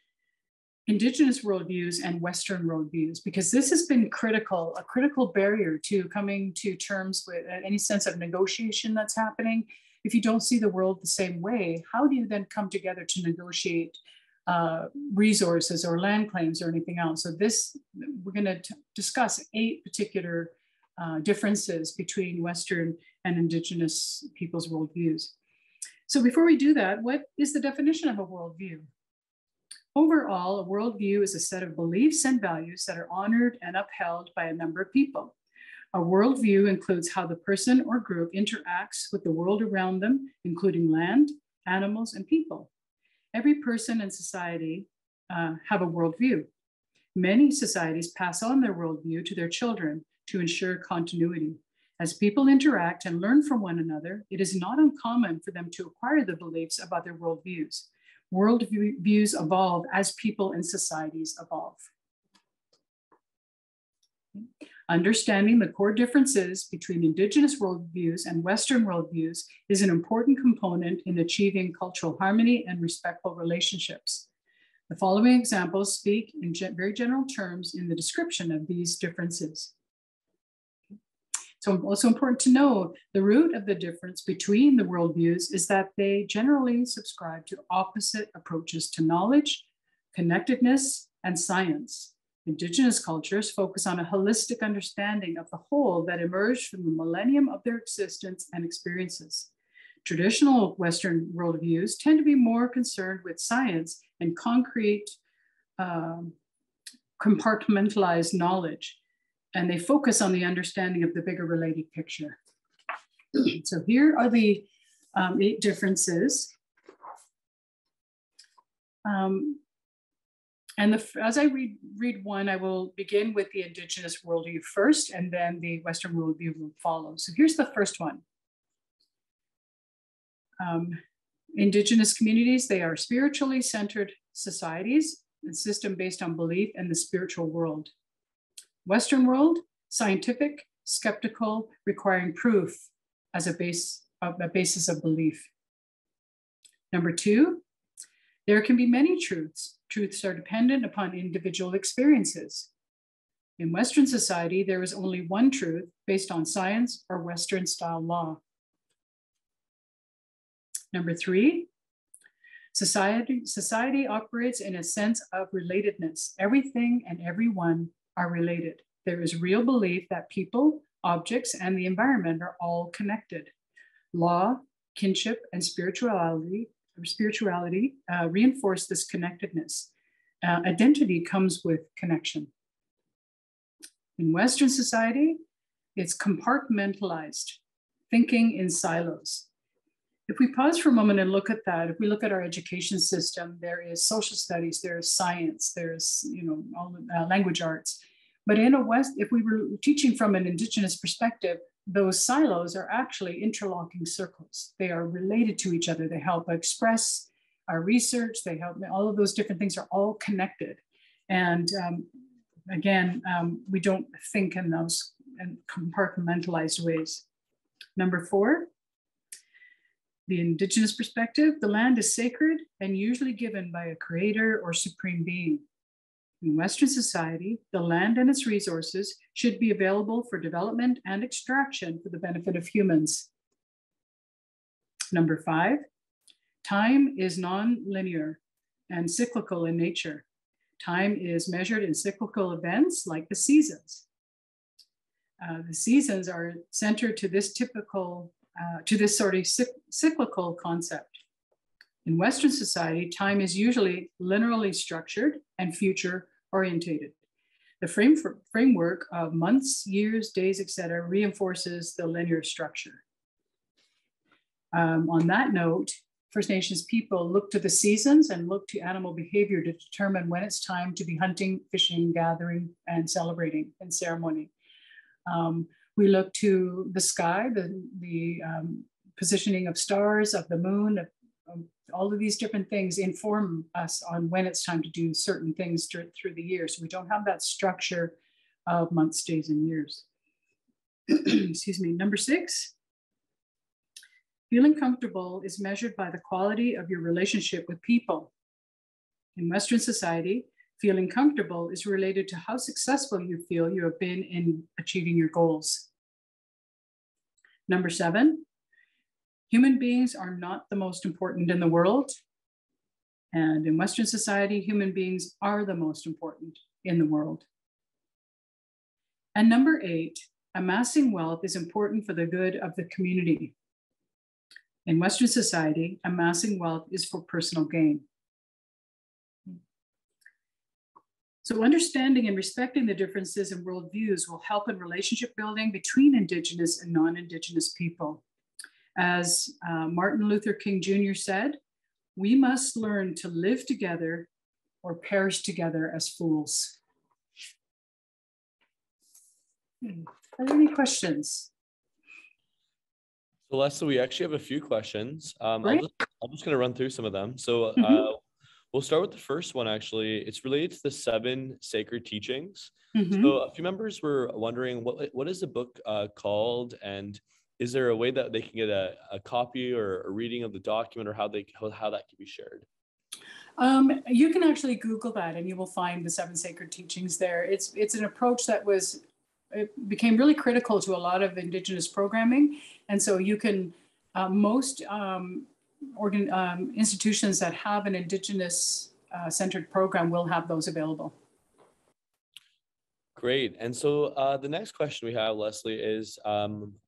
Indigenous worldviews and Western worldviews, because this has been a critical barrier to coming to terms with any sense of negotiation that's happening. If you don't see the world the same way, how do you then come together to negotiate resources or land claims or anything else. So this, we're going to discuss 8 particular differences between Western and Indigenous peoples' worldviews. So before we do that, what is the definition of a worldview? Overall, a worldview is a set of beliefs and values that are honored and upheld by a number of people. A worldview includes how the person or group interacts with the world around them, including land, animals, and people. Every person and society have a worldview. Many societies pass on their worldview to their children to ensure continuity. As people interact and learn from one another, it is not uncommon for them to acquire the beliefs of other worldviews. Worldviews evolve as people and societies evolve. Understanding the core differences between Indigenous worldviews and Western worldviews is an important component in achieving cultural harmony and respectful relationships. The following examples speak in very general terms in the description of these differences. So also important to know, the root of the difference between the worldviews is that they generally subscribe to opposite approaches to knowledge, connectedness, and science. Indigenous cultures focus on a holistic understanding of the whole that emerged from the millennium of their existence and experiences. Traditional Western worldviews tend to be more concerned with science and concrete, compartmentalized knowledge, and they focus on the understanding of the bigger related picture. So here are the 8 differences. As I read one, I will begin with the Indigenous worldview first, and then the Western worldview will follow. So here's the first one. Indigenous communities, they are spiritually centered societies, a system based on belief in the spiritual world. Western world, scientific, skeptical, requiring proof as a basis of belief. Number 2, there can be many truths. Truths are dependent upon individual experiences. In Western society, there is only one truth based on science or Western style law. Number 3, society operates in a sense of relatedness. Everything and everyone are related. There is real belief that people, objects, and the environment are all connected. Law, kinship, and spirituality reinforce this connectedness. Identity comes with connection. In Western society, it's compartmentalized, thinking in silos. If we pause for a moment and look at that, if we look at our education system, there is social studies, there's science, there's all language arts. But in a West, if we were teaching from an Indigenous perspective, those silos are actually interlocking circles. They are related to each other. They help express our research. They help, all of those different things are all connected. And again, we don't think in those compartmentalized ways. Number 4, the Indigenous perspective, the land is sacred and usually given by a creator or supreme being. In Western society, the land and its resources should be available for development and extraction for the benefit of humans. Number 5, time is non-linear and cyclical in nature. Time is measured in cyclical events like the seasons. The seasons are centered to this sort of cyclical concept. In Western society, time is usually linearly structured and future orientated. The framework of months, years, days, etc., reinforces the linear structure. On that note, First Nations people look to the seasons and look to animal behavior to determine when it's time to be hunting, fishing, gathering, and celebrating in ceremony. We look to the sky, the positioning of stars, of the moon, of all of these different things inform us on when it's time to do certain things through the year. So we don't have that structure of months, days, and years. Excuse me. Number 6, feeling comfortable is measured by the quality of your relationship with people. In Western society, feeling comfortable is related to how successful you feel you have been in achieving your goals. Number 7, human beings are not the most important in the world. And in Western society, human beings are the most important in the world. And number 8, amassing wealth is important for the good of the community. In Western society, amassing wealth is for personal gain. So understanding and respecting the differences in worldviews will help in relationship building between Indigenous and non-Indigenous people. As Martin Luther King Jr. said, we must learn to live together or perish together as fools. Are there any questions? So Leslie, we actually have a few questions. I'm just going to run through some of them. So we'll start with the first one, actually. It's related to the 7 sacred teachings. So a few members were wondering, what is the book called? And is there a way that they can get a copy or a reading of the document, or how that can be shared? You can actually Google that and you will find the 7 sacred teachings there. It's an approach that became really critical to a lot of Indigenous programming. And so you can, most institutions that have an Indigenous centered program will have those available. Great. And so the next question we have, Leslie, is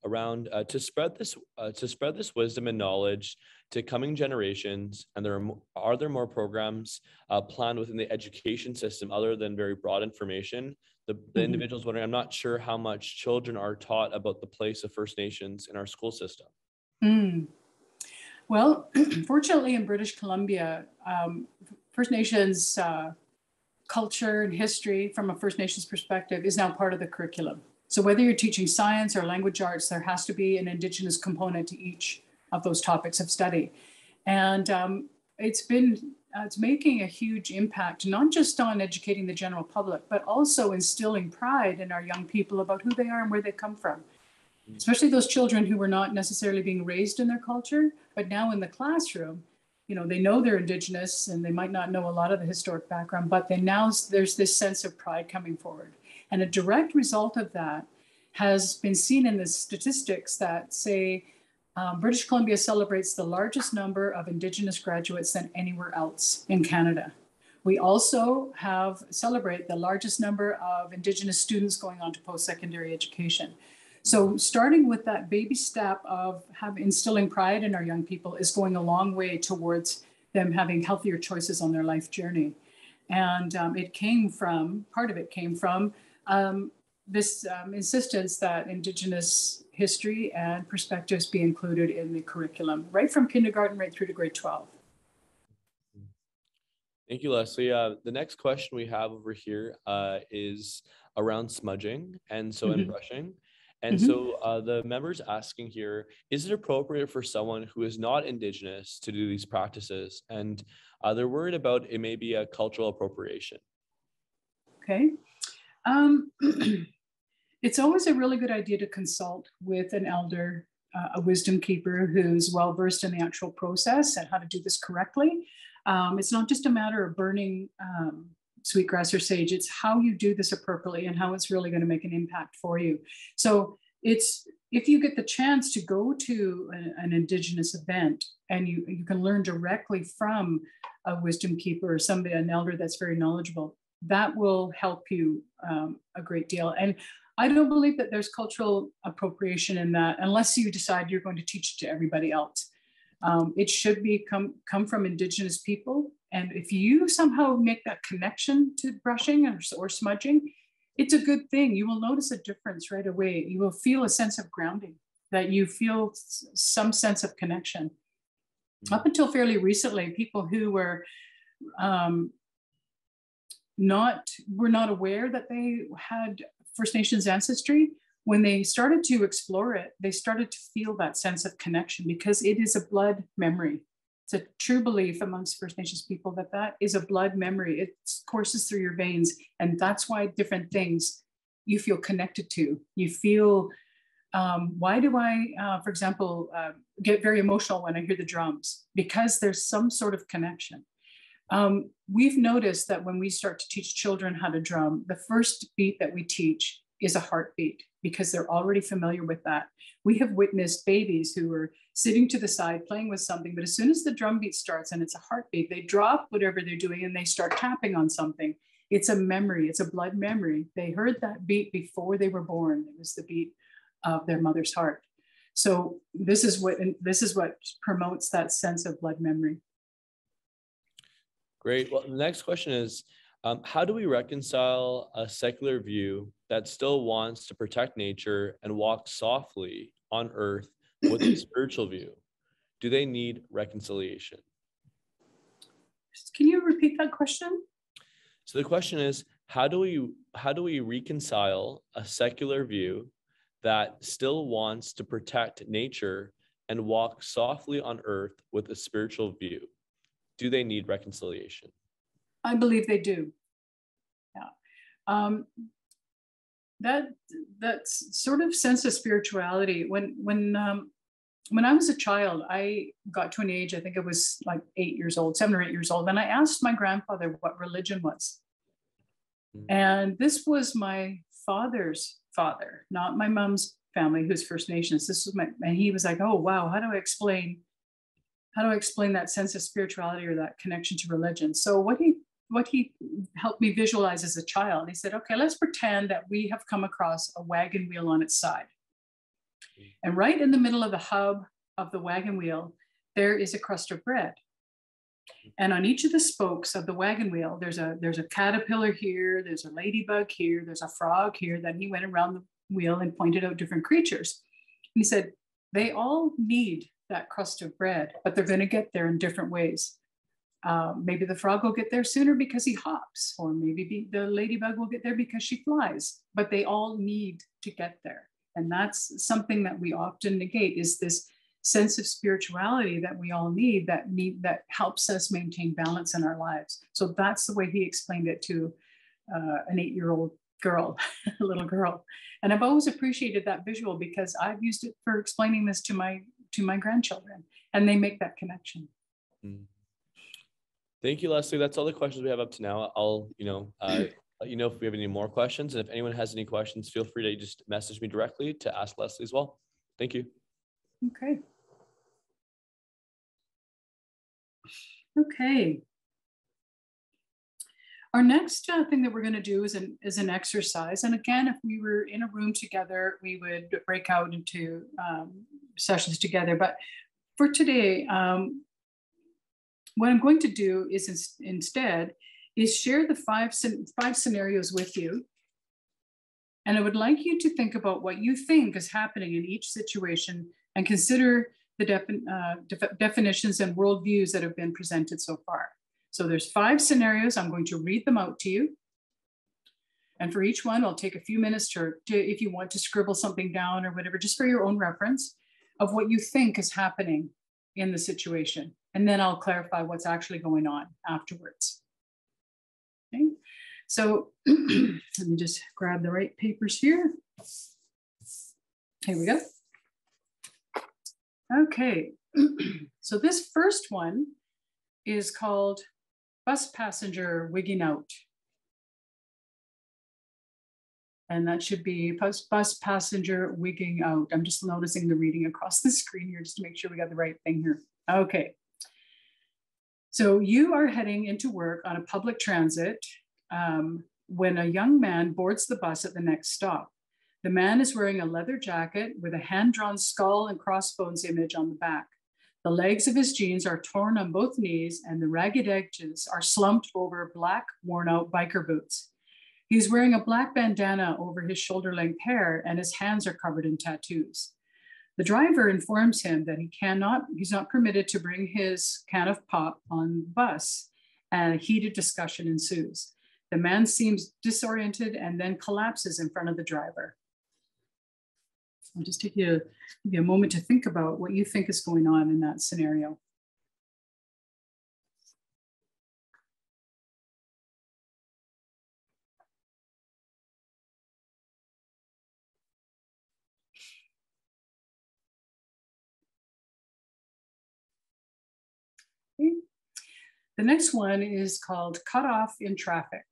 around to spread this wisdom and knowledge to coming generations. And are there more programs planned within the education system other than very broad information? The individual's wondering, I'm not sure how much children are taught about the place of First Nations in our school system. Well, fortunately in British Columbia, First Nations culture and history from a First Nations perspective is now part of the curriculum. So whether you're teaching science or language arts, there has to be an Indigenous component to each of those topics of study. And it's making a huge impact, not just on educating the general public, but also instilling pride in our young people about who they are and where they come from. Especially those children who were not necessarily being raised in their culture, but now in the classroom, you know, they know they're Indigenous and they might not know a lot of the historic background, but there's this sense of pride coming forward. And a direct result of that has been seen in the statistics that say British Columbia celebrates the largest number of Indigenous graduates than anywhere else in Canada. We also celebrate the largest number of Indigenous students going on to post-secondary education. So starting with that baby step of instilling pride in our young people is going a long way towards them having healthier choices on their life journey. And part of it came from this insistence that Indigenous history and perspectives be included in the curriculum, right from kindergarten right through to grade 12. Thank you, Leslie. The next question we have over here is around smudging and brushing. And so the member's asking here, is it appropriate for someone who is not Indigenous to do these practices? And they're worried about it may be a cultural appropriation. Okay. It's always a really good idea to consult with an elder, a wisdom keeper who's well-versed in the actual process and how to do this correctly. It's not just a matter of burning sweetgrass or sage, it's how you do this appropriately and how it's really going to make an impact for you. So if you get the chance to go to an Indigenous event and you can learn directly from a wisdom keeper or an elder that's very knowledgeable, that will help you a great deal. And I don't believe that there's cultural appropriation in that unless you decide you're going to teach it to everybody else. It should come from Indigenous people. And if you somehow make that connection to brushing or smudging, it's a good thing. You will notice a difference right away. You will feel a sense of grounding, that you feel some sense of connection. Up until fairly recently, people who were not aware that they had First Nations ancestry, when they started to explore it, they started to feel that sense of connection because it is a blood memory. It's a true belief amongst First Nations people that is a blood memory. It courses through your veins. And that's why different things you feel connected to. You feel, why do I, for example, get very emotional when I hear the drums? Because there's some sort of connection. We've noticed that when we start to teach children how to drum, the first beat that we teach is a heartbeat, because they're already familiar with that. We have witnessed babies who are sitting to the side playing with something, but as soon as the drum beat starts and it's a heartbeat, they drop whatever they're doing and they start tapping on something. It's a memory, it's a blood memory. They heard that beat before they were born. It was the beat of their mother's heart. So this is what promotes that sense of blood memory. Great. Well, the next question is, how do we reconcile a secular view that still wants to protect nature and walk softly on earth with a spiritual view? Do they need reconciliation? Can you repeat that question? So the question is, how do we reconcile a secular view that still wants to protect nature and walk softly on earth with a spiritual view? Do they need reconciliation? I believe they do. Yeah. That sort of sense of spirituality. When I was a child, I got to an age, I think it was like 7 or 8 years old, and I asked my grandfather what religion was. And this was my father's father, not my mom's family, who's First Nations. And he was like, "Oh wow, how do I explain that sense of spirituality or that connection to religion?" So what he helped me visualize as a child, he said, "Okay, let's pretend that we have come across a wagon wheel on its side. And right in the middle of the hub of the wagon wheel, there is a crust of bread. And on each of the spokes of the wagon wheel, there's a caterpillar here, there's a ladybug here, there's a frog here." Then he went around the wheel and pointed out different creatures. And he said, they all need that crust of bread, but they're going to get there in different ways. Maybe the frog will get there sooner because he hops, or maybe the ladybug will get there because she flies, but they all need to get there. And that's something that we often negate, is this sense of spirituality that we all need, that helps us maintain balance in our lives. So that's the way he explained it to an 8-year-old girl, a little girl. And I've always appreciated that visual, because I've used it for explaining this to my grandchildren, and they make that connection. Thank you, Leslie. That's all the questions we have up to now. I'll let you know if we have any more questions. And if anyone has any questions, feel free to just message me directly to ask Leslie as well. Thank you. Okay. Okay. Our next thing that we're going to do is an exercise. And again, if we were in a room together, we would break out into sessions together. But for today, what I'm going to do is instead share the five scenarios with you. And I would like you to think about what you think is happening in each situation, and consider the definitions and worldviews that have been presented so far. So there's 5 scenarios. I'm going to read them out to you. And for each one, I'll take a few minutes to if you want to scribble something down or whatever, just for your own reference of what you think is happening in the situation. And then I'll clarify what's actually going on afterwards. Okay, so let me just grab the right papers here. Here we go. Okay, so this first one is called bus passenger wigging out. And that should be bus passenger wigging out. I'm just noticing the reading across the screen here just to make sure we got the right thing here. Okay. So you are heading into work on a public transit when a young man boards the bus at the next stop. The man is wearing a leather jacket with a hand-drawn skull and crossbones image on the back. The legs of his jeans are torn on both knees, and the ragged edges are slumped over black, worn-out biker boots. He's wearing a black bandana over his shoulder-length hair, and his hands are covered in tattoos. The driver informs him that he's not permitted to bring his can of pop on the bus, and a heated discussion ensues. The man seems disoriented and then collapses in front of the driver. I'll just give you a moment to think about what you think is going on in that scenario. Okay. The next one is called cut off in traffic.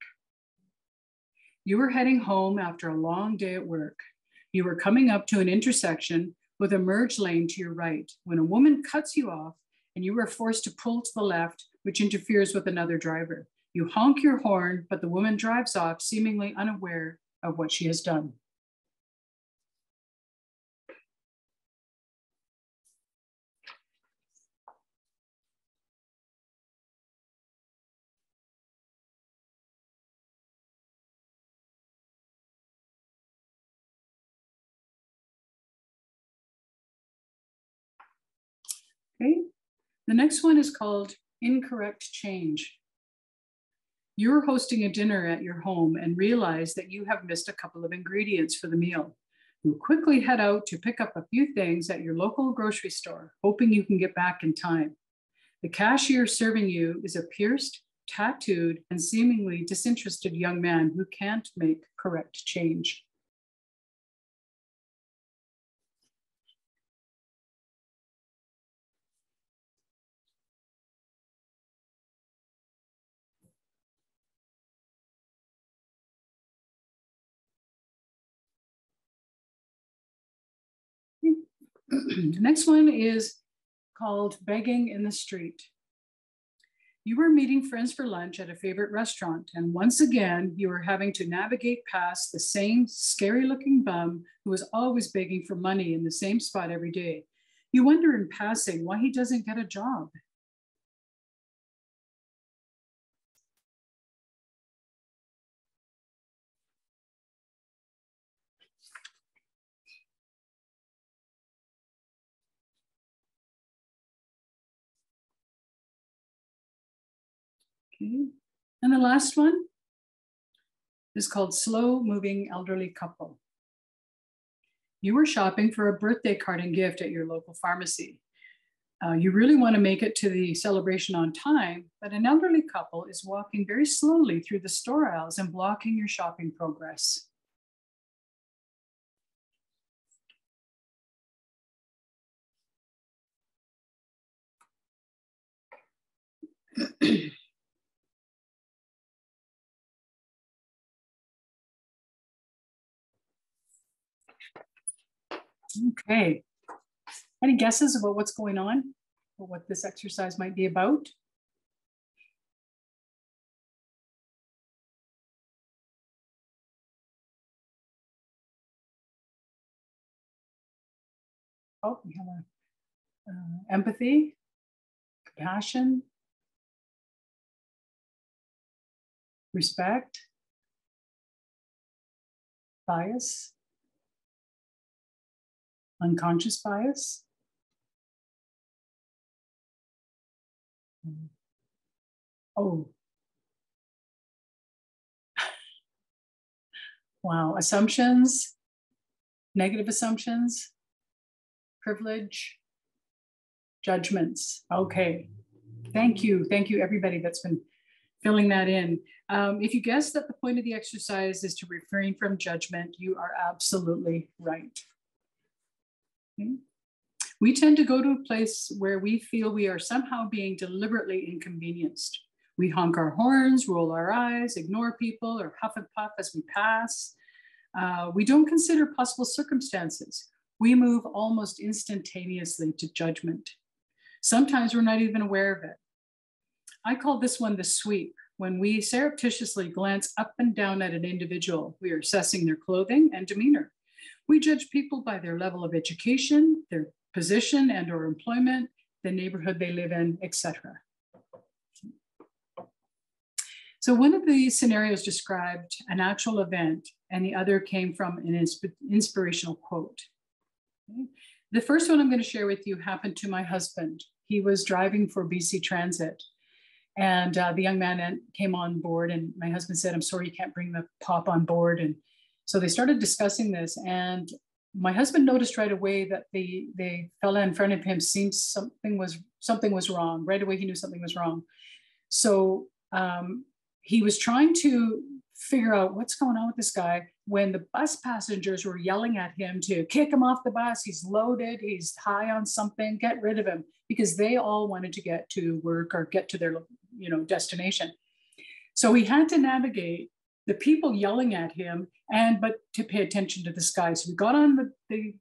You were heading home after a long day at work. You were coming up to an intersection with a merge lane to your right when a woman cuts you off and you were forced to pull to the left, which interferes with another driver. You honk your horn, but the woman drives off, seemingly unaware of what she has done. Okay, the next one is called incorrect change. You're hosting a dinner at your home and realize that you have missed a couple of ingredients for the meal. You quickly head out to pick up a few things at your local grocery store, hoping you can get back in time. The cashier serving you is a pierced, tattooed, and seemingly disinterested young man who can't make correct change. The next one is called begging in the street. You were meeting friends for lunch at a favorite restaurant, and once again, you were having to navigate past the same scary-looking bum who was always begging for money in the same spot every day. You wonder in passing why he doesn't get a job. Okay. And the last one is called slow moving elderly couple. You were shopping for a birthday card and gift at your local pharmacy. You really want to make it to the celebration on time, but an elderly couple is walking very slowly through the store aisles and blocking your shopping progress. Okay. Any guesses about what's going on or what this exercise might be about? Oh, we have empathy, compassion, respect, bias, unconscious bias. Oh. Wow, assumptions, negative assumptions, privilege, judgments. Okay, thank you everybody that's been filling that in. If you guessed that the point of the exercise is to refrain from judgment, you are absolutely right. Okay. We tend to go to a place where we feel we are somehow being deliberately inconvenienced. We honk our horns, roll our eyes, ignore people, or huff and puff as we pass. We don't consider possible circumstances. We move almost instantaneously to judgment. Sometimes we're not even aware of it. I call this one the sweep. When we surreptitiously glance up and down at an individual, we are assessing their clothing and demeanor. We judge people by their level of education, their position and or employment, the neighborhood they live in, etc. So one of the scenarios described an actual event and the other came from an inspirational quote. Okay. The first one I'm going to share with you happened to my husband. He was driving for BC Transit and the young man came on board and my husband said, "I'm sorry, you can't bring the pop on board." And so they started discussing this and my husband noticed right away that the fella in front of him seemed something was wrong. Right away, he knew something was wrong. So he was trying to figure out what's going on with this guy when the bus passengers were yelling at him to kick him off the bus. He's loaded, he's high on something, get rid of him, because they all wanted to get to work or get to their destination. So he had to navigate the people yelling at him, but to pay attention to the sky. So we got on the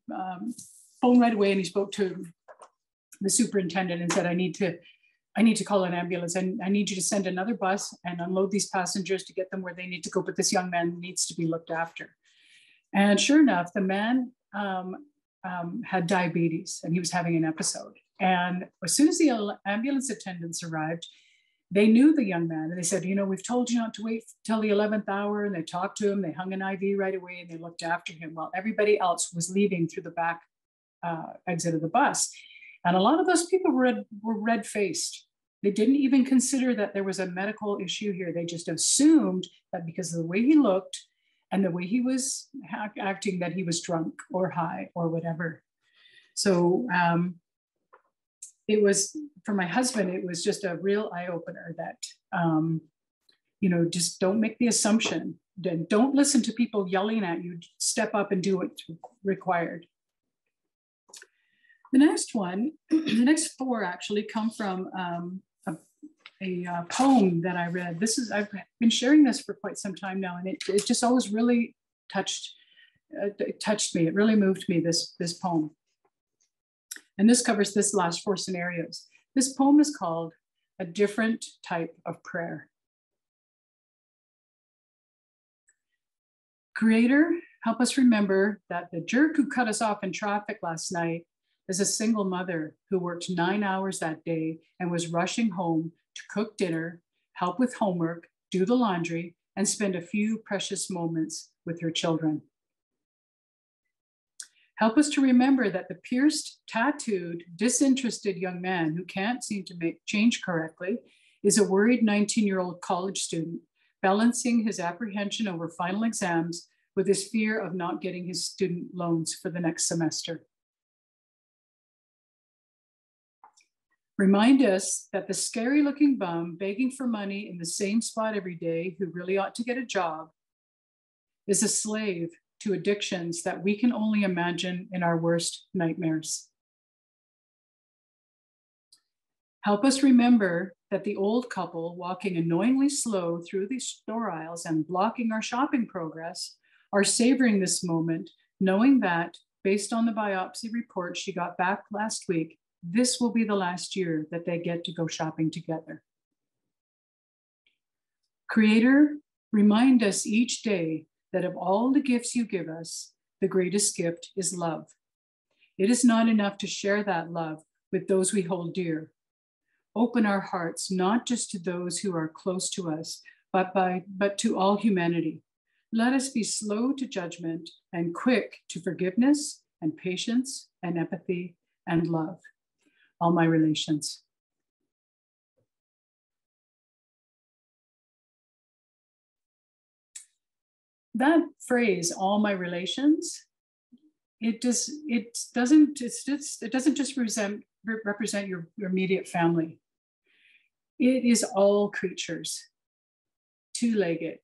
phone right away, and he spoke to the superintendent and said, I need to call an ambulance, and I need you to send another bus and unload these passengers to get them where they need to go. But this young man needs to be looked after. And sure enough, the man had diabetes, and he was having an episode. And as soon as the ambulance attendants arrived, they knew the young man, and they said, we've told you not to wait till the 11th hour. And they talked to him, they hung an IV right away, and they looked after him while everybody else was leaving through the back exit of the bus. And a lot of those people were red-faced. They didn't even consider that there was a medical issue here. They just assumed that because of the way he looked and the way he was acting, that he was drunk or high or whatever. So it was, for my husband, it was just a real eye-opener that, just don't make the assumption. Don't listen to people yelling at you. Step up and do what's required. The next one, the next four actually come from a poem that I read. I've been sharing this for quite some time now, and it just always really touched me. It really moved me, this poem. And this covers this last four scenarios. This poem is called A Different Type of Prayer. Creator, help us remember that the jerk who cut us off in traffic last night is a single mother who worked 9 hours that day and was rushing home to cook dinner, help with homework, do the laundry, and spend a few precious moments with her children. Help us to remember that the pierced, tattooed, disinterested young man who can't seem to make change correctly is a worried 19-year-old college student, balancing his apprehension over final exams with his fear of not getting his student loans for the next semester. Remind us that the scary-looking bum begging for money in the same spot every day, who really ought to get a job, is a slave to addictions that we can only imagine in our worst nightmares. Help us remember that the old couple walking annoyingly slow through the store aisles and blocking our shopping progress are savoring this moment, knowing that, based on the biopsy report she got back last week, this will be the last year that they get to go shopping together. Creator, remind us each day that of all the gifts you give us, the greatest gift is love. It is not enough to share that love with those we hold dear. Open our hearts, not just to those who are close to us, but to all humanity. Let us be slow to judgment and quick to forgiveness and patience and empathy and love. All my relations. That phrase, all my relations, it doesn't just represent your immediate family. It is all creatures, two-legged,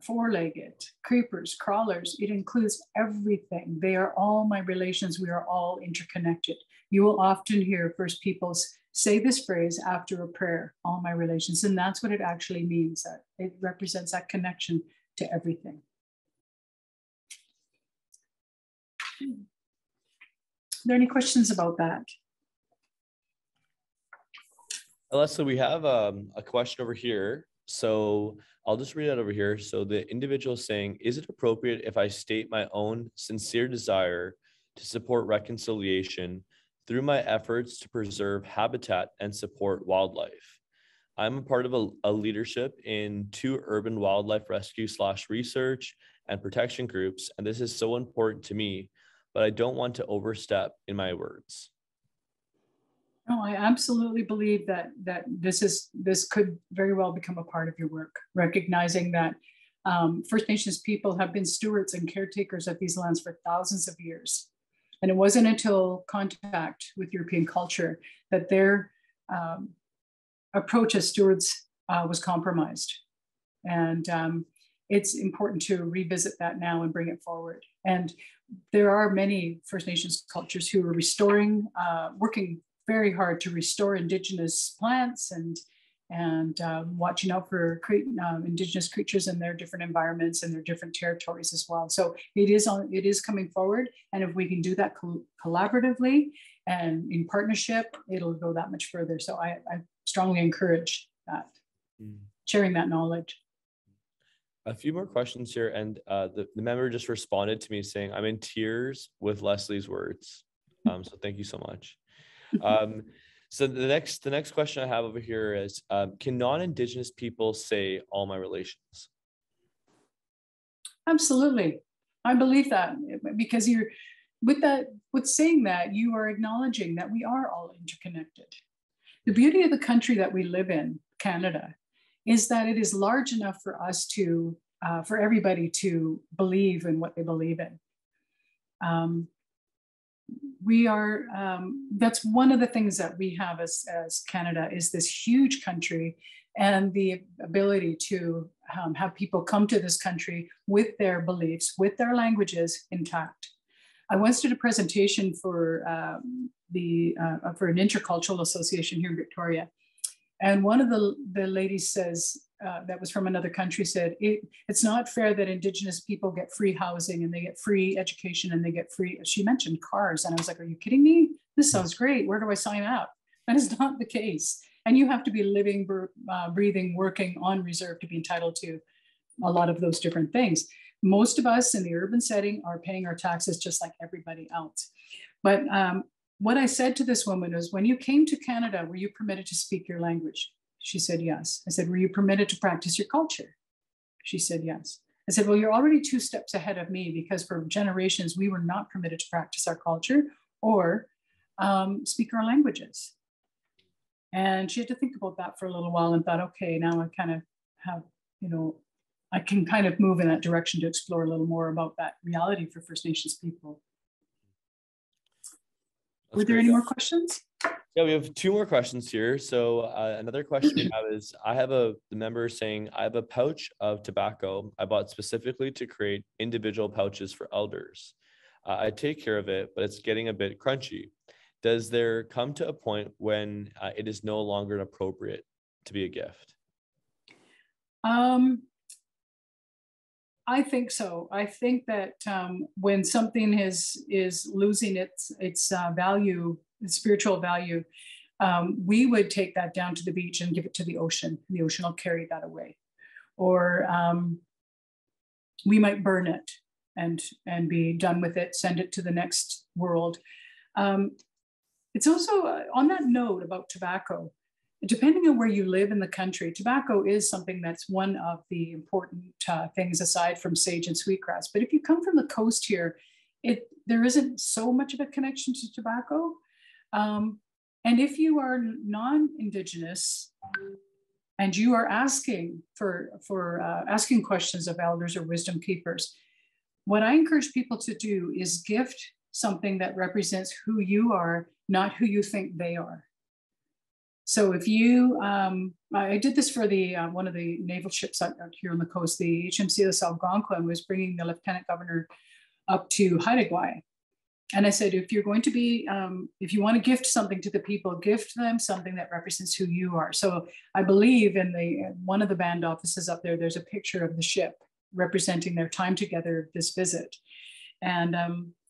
four-legged, creepers, crawlers. It includes everything. They are all my relations. We are all interconnected. You will often hear First Peoples say this phrase after a prayer, all my relations, and that's what it actually means. That it represents that connection to everything. Are there any questions about that? Leslie, we have a question over here. So I'll just read it over here. So the individual is saying, is it appropriate if I state my own sincere desire to support reconciliation through my efforts to preserve habitat and support wildlife? I'm a part of a leadership in 2 urban wildlife rescue / research and protection groups, and this is so important to me, but I don't want to overstep in my words. No, I absolutely believe that this could very well become a part of your work, recognizing that First Nations people have been stewards and caretakers of these lands for thousands of years. And it wasn't until contact with European culture that their approach as stewards was compromised. And it's important to revisit that now and bring it forward. And there are many First Nations cultures who are restoring, working very hard to restore Indigenous plants and watching out for Indigenous creatures in their different environments and their different territories as well. So it is coming forward, and if we can do that collaboratively and in partnership, it'll go that much further. So I strongly encourage that, sharing that knowledge. A few more questions here, and the member just responded to me saying, "I'm in tears with Leslie's words." So thank you so much. So the next question I have over here is, can non-Indigenous people say all my relations? Absolutely. I believe that, because with saying that, you are acknowledging that we are all interconnected. The beauty of the country that we live in, Canada, is that it is large enough for us to, for everybody to believe in what they believe in. That's one of the things that we have as Canada, is this huge country and the ability to have people come to this country with their beliefs, with their languages intact. I once did a presentation for an intercultural association here in Victoria. And one of the ladies says, that was from another country, said, it's not fair that Indigenous people get free housing and they get free education and they get free, she mentioned cars. And I was like, are you kidding me? This sounds great. Where do I sign up? That is not the case. And you have to be living, breathing, working on reserve to be entitled to a lot of those different things. Most of us in the urban setting are paying our taxes just like everybody else. But what I said to this woman was, when you came to Canada, were you permitted to speak your language? She said, yes. I said, were you permitted to practice your culture? She said, yes. I said, well, you're already 2 steps ahead of me, because for generations, we were not permitted to practice our culture or speak our languages. And she had to think about that for a little while and thought, okay, now I kind of have, I can kind of move in that direction to explore a little more about that reality for First Nations people. Were there any more questions? Yeah, we have 2 more questions here. So another question we have is, the member saying, I have a pouch of tobacco I bought specifically to create individual pouches for elders. I take care of it, but it's getting a bit crunchy. Does there come to a point when it is no longer appropriate to be a gift? I think so. I think that when something is losing its value, its spiritual value, we would take that down to the beach and give it to the ocean. The ocean will carry that away. Or we might burn it and be done with it, send it to the next world. It's also, on that note about tobacco, depending on where you live in the country, tobacco is something that's one of the important things aside from sage and sweetgrass. But if you come from the coast here, there isn't so much of a connection to tobacco. And if you are non-Indigenous and you are asking asking questions of elders or wisdom keepers, what I encourage people to do is gift something that represents who you are, not who you think they are. So if you, I did this for one of the naval ships out here on the coast, the HMCS Algonquin was bringing the Lieutenant Governor up to Haida Gwaii. And I said, if you're going to be, if you want to gift something to the people, gift them something that represents who you are. So I believe in one of the band offices up there, there's a picture of the ship representing their time together, this visit. And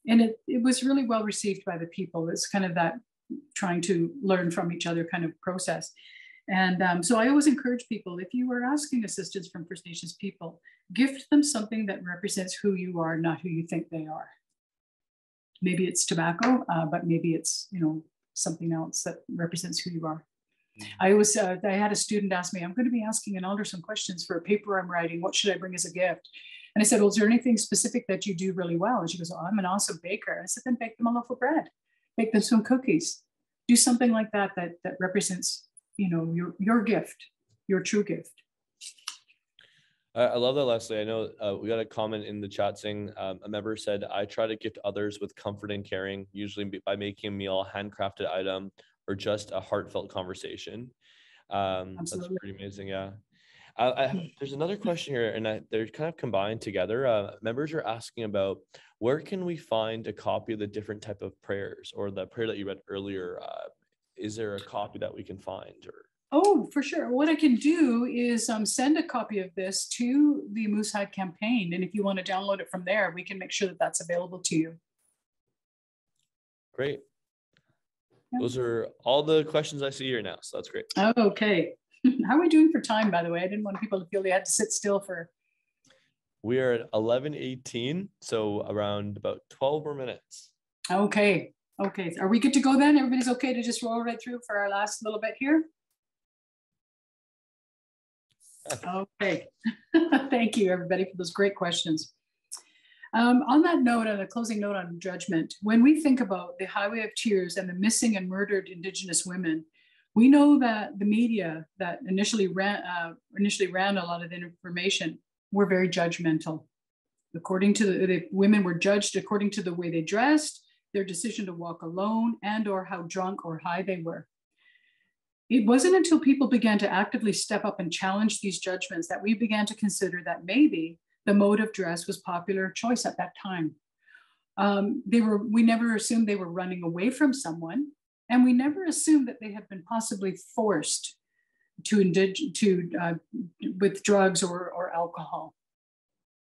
it was really well received by the people. It's kind of that trying to learn from each other kind of process. And so I always encourage people, if you are asking assistance from First Nations people, gift them something that represents who you are, not who you think they are. Maybe it's tobacco, but maybe it's, something else that represents who you are. Mm-hmm. I had a student ask me, I'm going to be asking an elder some questions for a paper I'm writing. What should I bring as a gift? And I said, well, is there anything specific that you do really well? And she goes, oh, I'm an awesome baker. And I said, then bake them a loaf of bread, bake them some cookies, do something like that represents, your gift, your true gift. I love that, Leslie. I know we got a comment in the chat saying a member said, I try to gift others with comfort and caring, usually by making a meal, handcrafted item, or just a heartfelt conversation. That's pretty amazing. Yeah. There's another question here, and they're kind of combined together. Members are asking about, where can we find a copy of the different type of prayers, or the prayer that you read earlier? Is there a copy that we can find? Or Oh, for sure. What I can do is send a copy of this to the Moose Hide campaign. And if you want to download it from there, we can make sure that that's available to you. Great. Yeah. Those are all the questions I see here now. So that's great. Okay. How are we doing for time, by the way? I didn't want people to feel they had to sit still for. We are at 11:18, so around about 12 more minutes. Okay. Okay. Are we good to go then? Everybody's okay to just roll right through for our last little bit here? Okay. Thank you, everybody, for those great questions. On that note, on a closing note on judgment, when we think about the Highway of Tears and the missing and murdered Indigenous women, we know that the media that initially ran a lot of the information were very judgmental. According to the women were judged according to the way they dressed, their decision to walk alone, and or how drunk or high they were. It wasn't until people began to actively step up and challenge these judgments that we began to consider that maybe the mode of dress was popular choice at that time. We never assumed they were running away from someone, and we never assumed that they had been possibly forced with drugs or alcohol.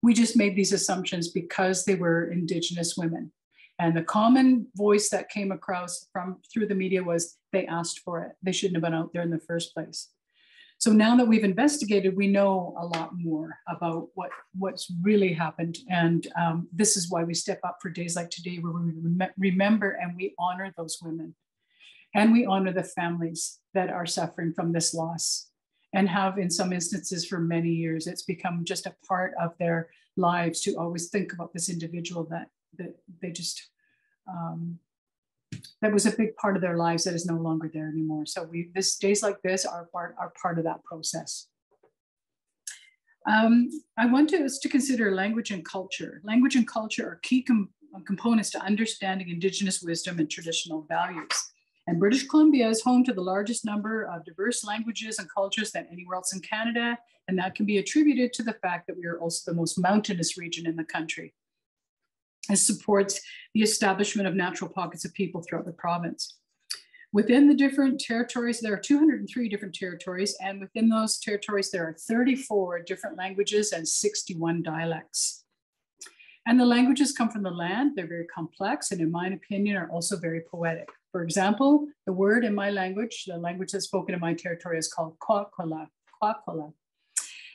We just made these assumptions because they were Indigenous women. And the common voice that came across through the media was they asked for it. They shouldn't have been out there in the first place. So now that we've investigated, we know a lot more about what's really happened. And this is why we step up for days like today, where we remember and we honor those women. And we honor the families that are suffering from this loss and have, in some instances, for many years. It's become just a part of their lives to always think about this individual that they just, that was a big part of their lives that is no longer there anymore. So days like this are part of that process. I want us to consider language and culture. Language and culture are key components to understanding Indigenous wisdom and traditional values. And British Columbia is home to the largest number of diverse languages and cultures than anywhere else in Canada. And that can be attributed to the fact that we are also the most mountainous region in the country. It supports the establishment of natural pockets of people throughout the province. Within the different territories, there are 203 different territories, and within those territories, there are 34 different languages and 61 dialects. And the languages come from the land, they're very complex, and in my opinion, are also very poetic. For example, the word in my language, the language that's spoken in my territory is called Kwagiulth.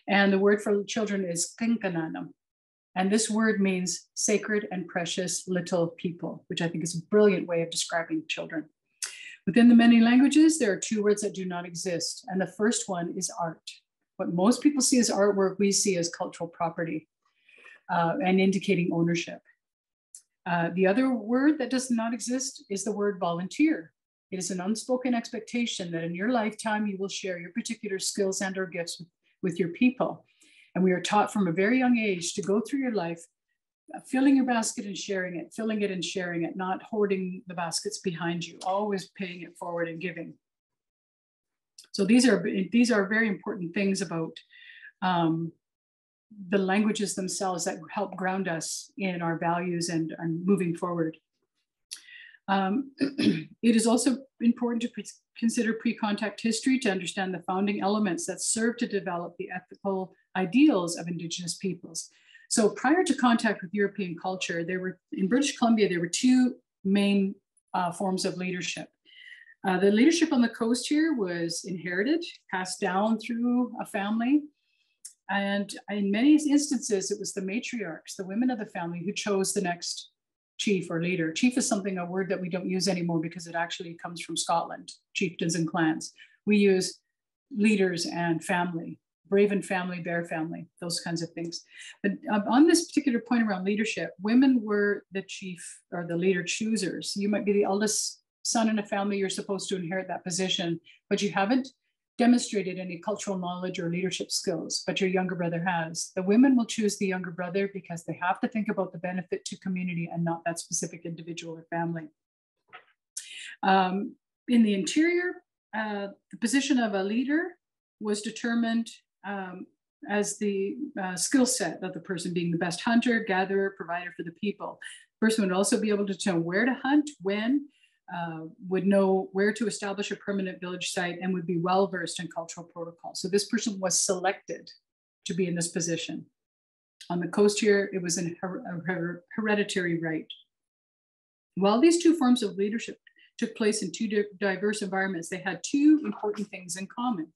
And the word for children is Kinkananam. And this word means sacred and precious little people, which I think is a brilliant way of describing children. Within the many languages, there are two words that do not exist. And the first one is art. What most people see as artwork, we see as cultural property and indicating ownership. The other word that does not exist is the word volunteer. It is an unspoken expectation that in your lifetime, you will share your particular skills and or gifts with your people. And we are taught from a very young age to go through your life, filling your basket and sharing it, filling it and sharing it, not hoarding the baskets behind you, always paying it forward and giving. So these are very important things about the languages themselves that help ground us in our values and moving forward. It is also important to consider pre-contact history to understand the founding elements that serve to develop the ethical ideals of Indigenous peoples. So prior to contact with European culture, in British Columbia, there were two main forms of leadership. The leadership on the coast here was inherited, passed down through a family. And in many instances, it was the matriarchs, the women of the family, who chose the next chief or leader. Chief is a word that we don't use anymore because it actually comes from Scotland, chieftains and clans. We use leaders and family, brave and family, bear family, those kinds of things. But on this particular point around leadership, women were the chief or the leader choosers. You might be the eldest son in a family, you're supposed to inherit that position, but you haven't demonstrated any cultural knowledge or leadership skills, but your younger brother has. The women will choose the younger brother because they have to think about the benefit to community and not that specific individual or family. In the interior, the position of a leader was determined as the skill set of the person being the best hunter, gatherer, provider for the people. The person would also be able to know where to hunt, when, would know where to establish a permanent village site and would be well-versed in cultural protocol. So this person was selected to be in this position. On the coast here, it was a hereditary right. While these two forms of leadership took place in two diverse environments, they had two important things in common.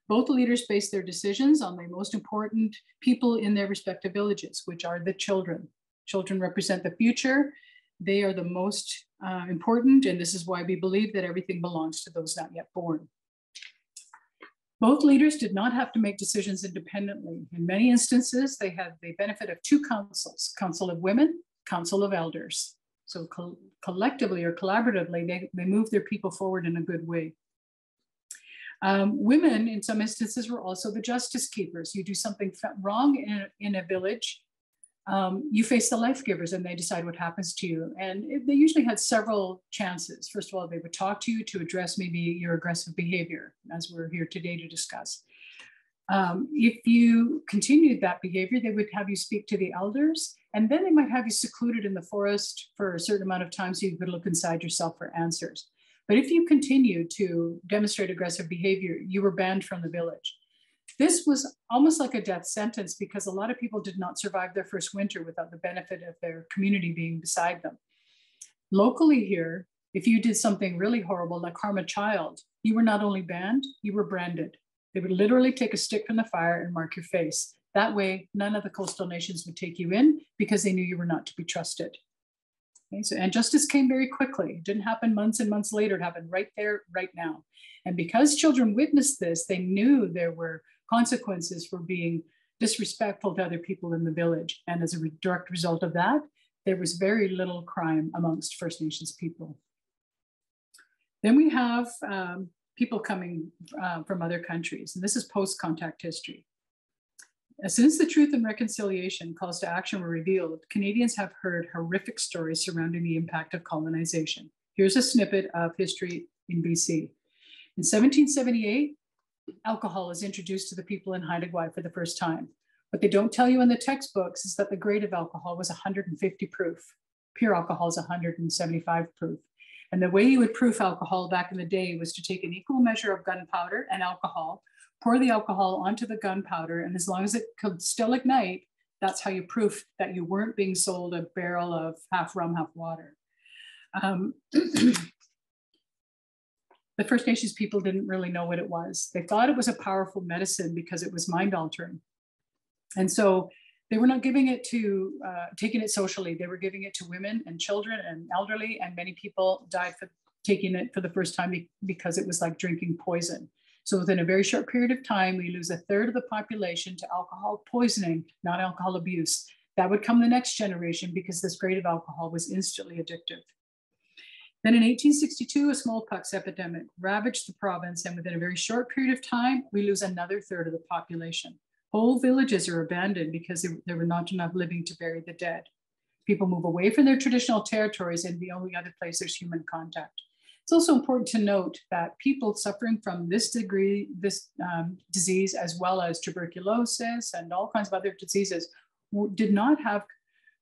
Both leaders based their decisions on the most important people in their respective villages, which are the children. Children represent the future. They are the most important, and this is why we believe that everything belongs to those not yet born. Both leaders did not have to make decisions independently. In many instances, they had the benefit of two councils, Council of Women, Council of Elders. So collectively or collaboratively, they moved their people forward in a good way. Women, in some instances, were also the justice keepers. You do something wrong in a village, you face the life givers and they decide what happens to you. And they usually had several chances. First of all, they would talk to you to address maybe your aggressive behavior, as we're here today to discuss. If you continued that behavior, they would have you speak to the elders, and then they might have you secluded in the forest for a certain amount of time so you could look inside yourself for answers. But if you continued to demonstrate aggressive behavior, you were banned from the village. This was almost like a death sentence because a lot of people did not survive their first winter without the benefit of their community being beside them. Locally here, if you did something really horrible, like harm a child, you were not only banned, you were branded. They would literally take a stick from the fire and mark your face. That way, none of the coastal nations would take you in because they knew you were not to be trusted. Okay, so, and justice came very quickly. It didn't happen months and months later. It happened right there, right now. And because children witnessed this, they knew there were consequences for being disrespectful to other people in the village. And as a direct result of that, there was very little crime amongst First Nations people. Then we have people coming from other countries, and this is post-contact history. Since the Truth and Reconciliation calls to action were revealed, Canadians have heard horrific stories surrounding the impact of colonization. Here's a snippet of history in BC. In 1778, alcohol is introduced to the people in Haida Gwaii for the first time. What they don't tell you in the textbooks is that the grade of alcohol was 150 proof. Pure alcohol is 175 proof. And the way you would proof alcohol back in the day was to take an equal measure of gunpowder and alcohol, pour the alcohol onto the gunpowder, and as long as it could still ignite, that's how you proof that you weren't being sold a barrel of half rum, half water. The First Nations people didn't really know what it was. They thought it was a powerful medicine because it was mind altering. And so they were not giving it to, taking it socially. They were giving it to women and children and elderly, and many people died for taking it for the first time because it was like drinking poison. So within a very short period of time, we lose 1/3 of the population to alcohol poisoning, not alcohol abuse. That would come the next generation because this grade of alcohol was instantly addictive. Then in 1862, a smallpox epidemic ravaged the province, and within a very short period of time, we lose another 1/3 of the population. Whole villages are abandoned because there were not enough living to bury the dead. People move away from their traditional territories, and the only other place there's human contact. It's also important to note that people suffering from this disease, as well as tuberculosis and all kinds of other diseases, did not have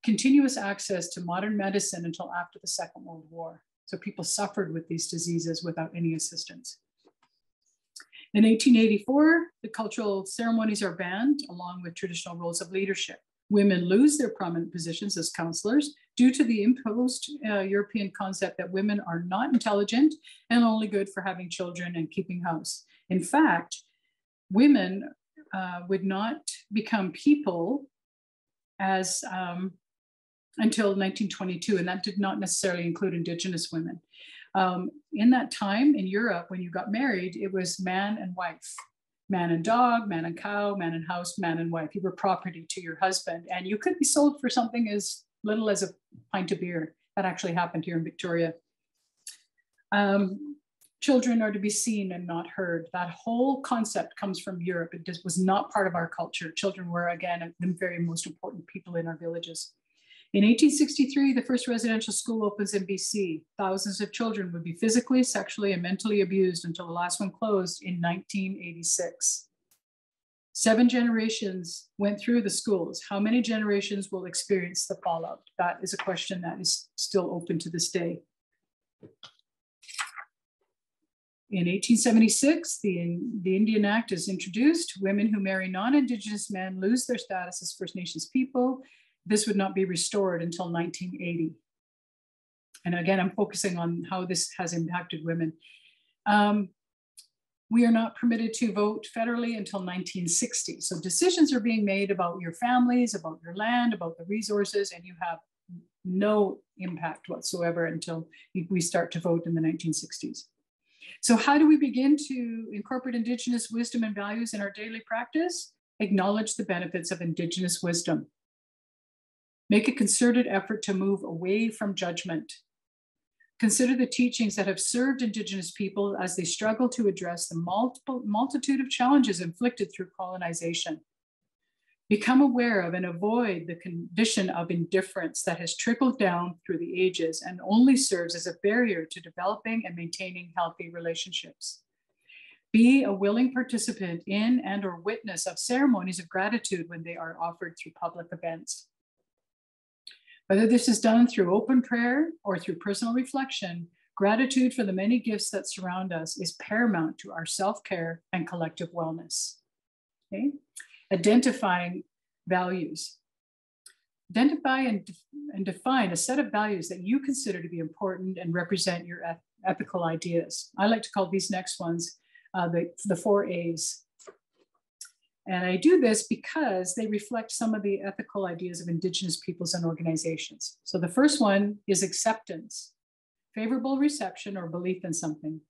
continuous access to modern medicine until after the Second World War. So people suffered with these diseases without any assistance. In 1884, the cultural ceremonies are banned along with traditional roles of leadership. Women lose their prominent positions as counselors due to the imposed European concept that women are not intelligent and only good for having children and keeping house. In fact, women would not become people as until 1922, and that did not necessarily include Indigenous women. In that time in Europe, when you got married, it was man and wife. Man and dog, man and cow, man and house, man and wife. You were property to your husband, and you could be sold for something as little as a pint of beer. That actually happened here in Victoria. Children are to be seen and not heard. That whole concept comes from Europe. It just was not part of our culture. Children were, again, the very most important people in our villages. In 1863, the first residential school opens in BC. Thousands of children would be physically, sexually, and mentally abused until the last one closed in 1986. 7 generations went through the schools. How many generations will experience the fallout? That is a question that is still open to this day. In 1876, the Indian Act is introduced. Women who marry non-Indigenous men lose their status as First Nations people. This would not be restored until 1980. And again, I'm focusing on how this has impacted women. We are not permitted to vote federally until 1960. So decisions are being made about your families, about your land, about the resources, and you have no impact whatsoever until we start to vote in the 1960s. So how do we begin to incorporate Indigenous wisdom and values in our daily practice? Acknowledge the benefits of Indigenous wisdom. Make a concerted effort to move away from judgment. Consider the teachings that have served Indigenous people as they struggle to address the multitude of challenges inflicted through colonization. Become aware of and avoid the condition of indifference that has trickled down through the ages and only serves as a barrier to developing and maintaining healthy relationships. Be a willing participant in and or witness of ceremonies of gratitude when they are offered through public events. Whether this is done through open prayer or through personal reflection, gratitude for the many gifts that surround us is paramount to our self-care and collective wellness. Okay? Identifying values. Identify and define a set of values that you consider to be important and represent your ethical ideas. I like to call these next ones the 4 A's. And I do this because they reflect some of the ethical ideas of Indigenous peoples and organizations. So the first one is acceptance, favorable reception or belief in something.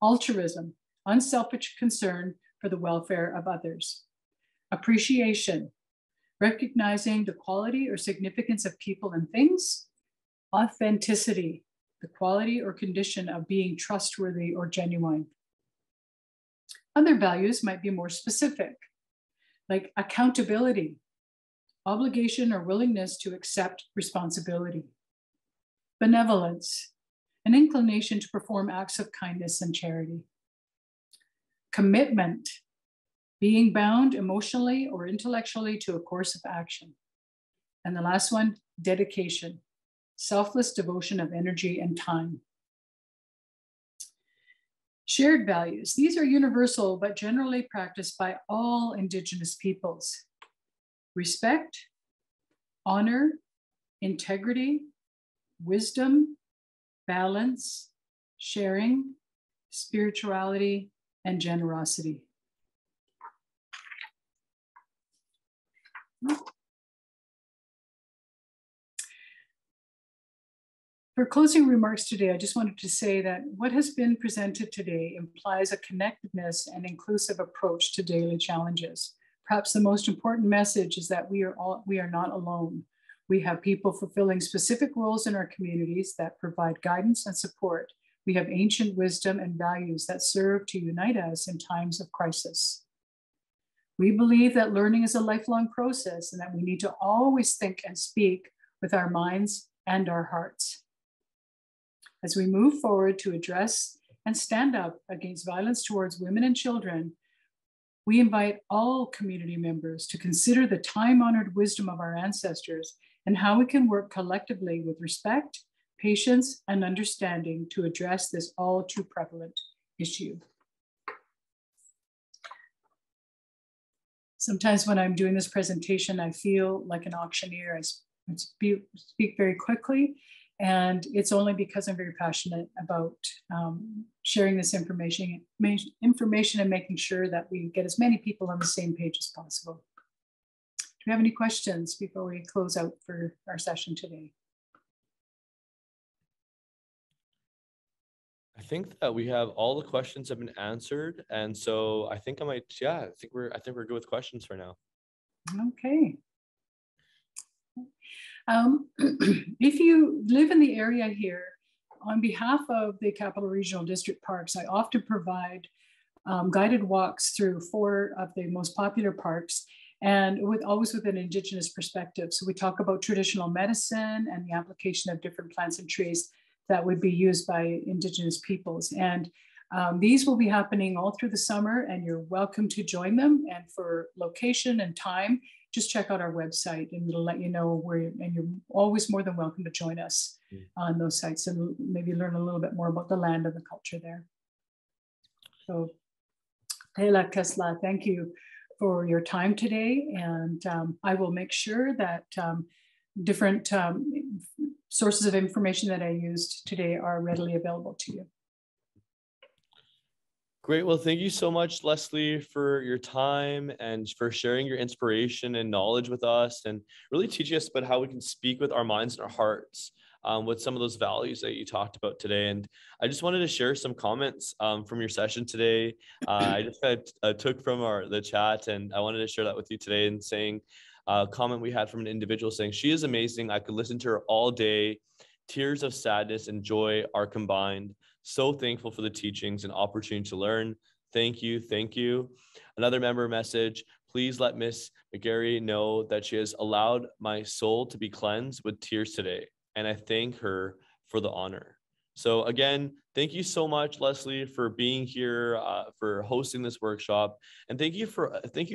Altruism, unselfish concern for the welfare of others. Appreciation, recognizing the quality or significance of people and things. Authenticity, the quality or condition of being trustworthy or genuine. Other values might be more specific, like accountability, obligation or willingness to accept responsibility. Benevolence, an inclination to perform acts of kindness and charity. Commitment, being bound emotionally or intellectually to a course of action. And the last one, dedication, selfless devotion of energy and time. Shared values. These are universal, but generally practiced by all Indigenous peoples. Respect, honor, integrity, wisdom, balance, sharing, spirituality, and generosity. For closing remarks today, I just wanted to say that what has been presented today implies a connectedness and inclusive approach to daily challenges. Perhaps the most important message is that we are not alone. We have people fulfilling specific roles in our communities that provide guidance and support. We have ancient wisdom and values that serve to unite us in times of crisis. We believe that learning is a lifelong process and that we need to always think and speak with our minds and our hearts. As we move forward to address and stand up against violence towards women and children, we invite all community members to consider the time-honored wisdom of our ancestors and how we can work collectively with respect, patience, and understanding to address this all too prevalent issue. Sometimes when I'm doing this presentation, I feel like an auctioneer. I speak very quickly, and it's only because I'm very passionate about sharing this information and making sure that we get as many people on the same page as possible. Do we have any questions before we close out for our session today? I think that we have all the questions have been answered, and so I think I think we're good with questions for now. Okay. If you live in the area here, on behalf of the Capital Regional District Parks, I often provide guided walks through 4 of the most popular parks, and always with an Indigenous perspective. So we talk about traditional medicine and the application of different plants and trees that would be used by Indigenous peoples. And these will be happening all through the summer, and you're welcome to join them. And for location and time, just check out our website and it'll let you know where, and you're always more than welcome to join us on those sites and maybe learn a little bit more about the land and the culture there. So, Leila Kesla, thank you for your time today. And I will make sure that different sources of information that I used today are readily available to you. Great. Well, thank you so much, Leslie, for your time and for sharing your inspiration and knowledge with us and really teaching us about how we can speak with our minds and our hearts with some of those values that you talked about today. And I just wanted to share some comments from your session today. I just took from the chat, and I wanted to share that with you today, and saying a comment we had from an individual saying, "She is amazing. I could listen to her all day. Tears of sadness and joy are combined. So thankful for the teachings and opportunity to learn. Thank you. Thank you." Another member message: "Please let Miss McGarry know that she has allowed my soul to be cleansed with tears today, and I thank her for the honor." So again, thank you so much, Leslie, for being here, for hosting this workshop, and thank you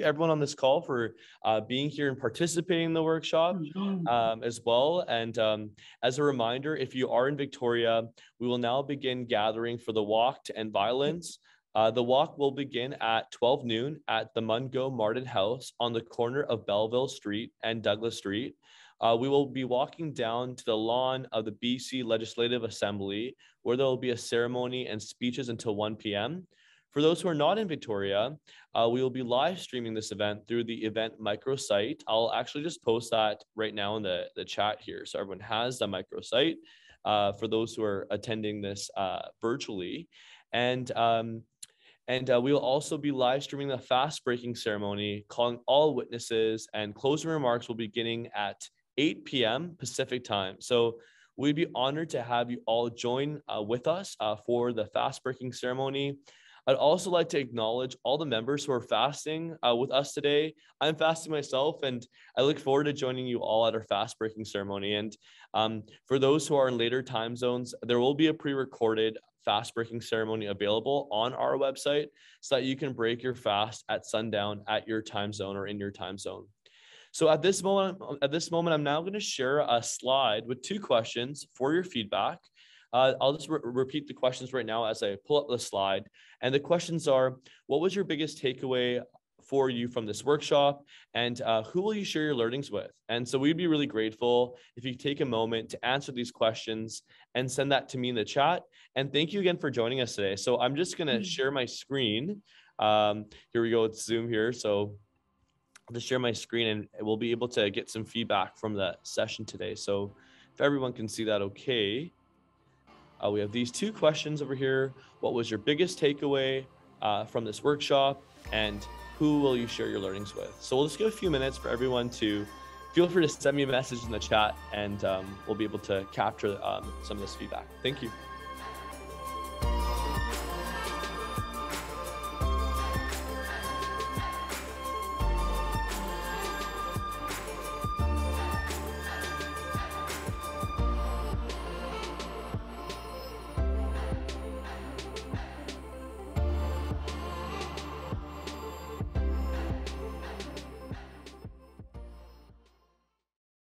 everyone on this call for being here and participating in the workshop as well. And as a reminder, if you are in Victoria, we will now begin gathering for the walk to end violence. The walk will begin at 12 noon at the Mungo Martin House on the corner of Belleville Street and Douglas Street. We will be walking down to the lawn of the BC Legislative Assembly, where there will be a ceremony and speeches until 1 p.m. For those who are not in Victoria, we will be live streaming this event through the event microsite. I'll actually just post that right now in the chat here, so everyone has the microsite for those who are attending this virtually. And we will also be live streaming the fast breaking ceremony, calling all witnesses, and closing remarks will be beginning at 8 p.m. Pacific time. So we'd be honored to have you all join with us for the fast breaking ceremony. I'd also like to acknowledge all the members who are fasting with us today. I'm fasting myself, and I look forward to joining you all at our fast breaking ceremony. And for those who are in later time zones, there will be a pre-recorded fast breaking ceremony available on our website so that you can break your fast at sundown at your time zone or in your time zone. So at this moment, I'm now going to share a slide with 2 questions for your feedback. I'll just repeat the questions right now as I pull up the slide. And the questions are: what was your biggest takeaway for you from this workshop? And who will you share your learnings with? And so we'd be really grateful if you take a moment to answer these questions and send that to me in the chat. And thank you again for joining us today. So I'm just going to share my screen. Here we go. It's Zoom here. So I'll just share my screen, and we'll be able to get some feedback from the session today. So if everyone can see that okay. We have these 2 questions over here. What was your biggest takeaway from this workshop? And who will you share your learnings with? So we'll just give a few minutes for everyone to feel free to send me a message in the chat, and we'll be able to capture some of this feedback. Thank you.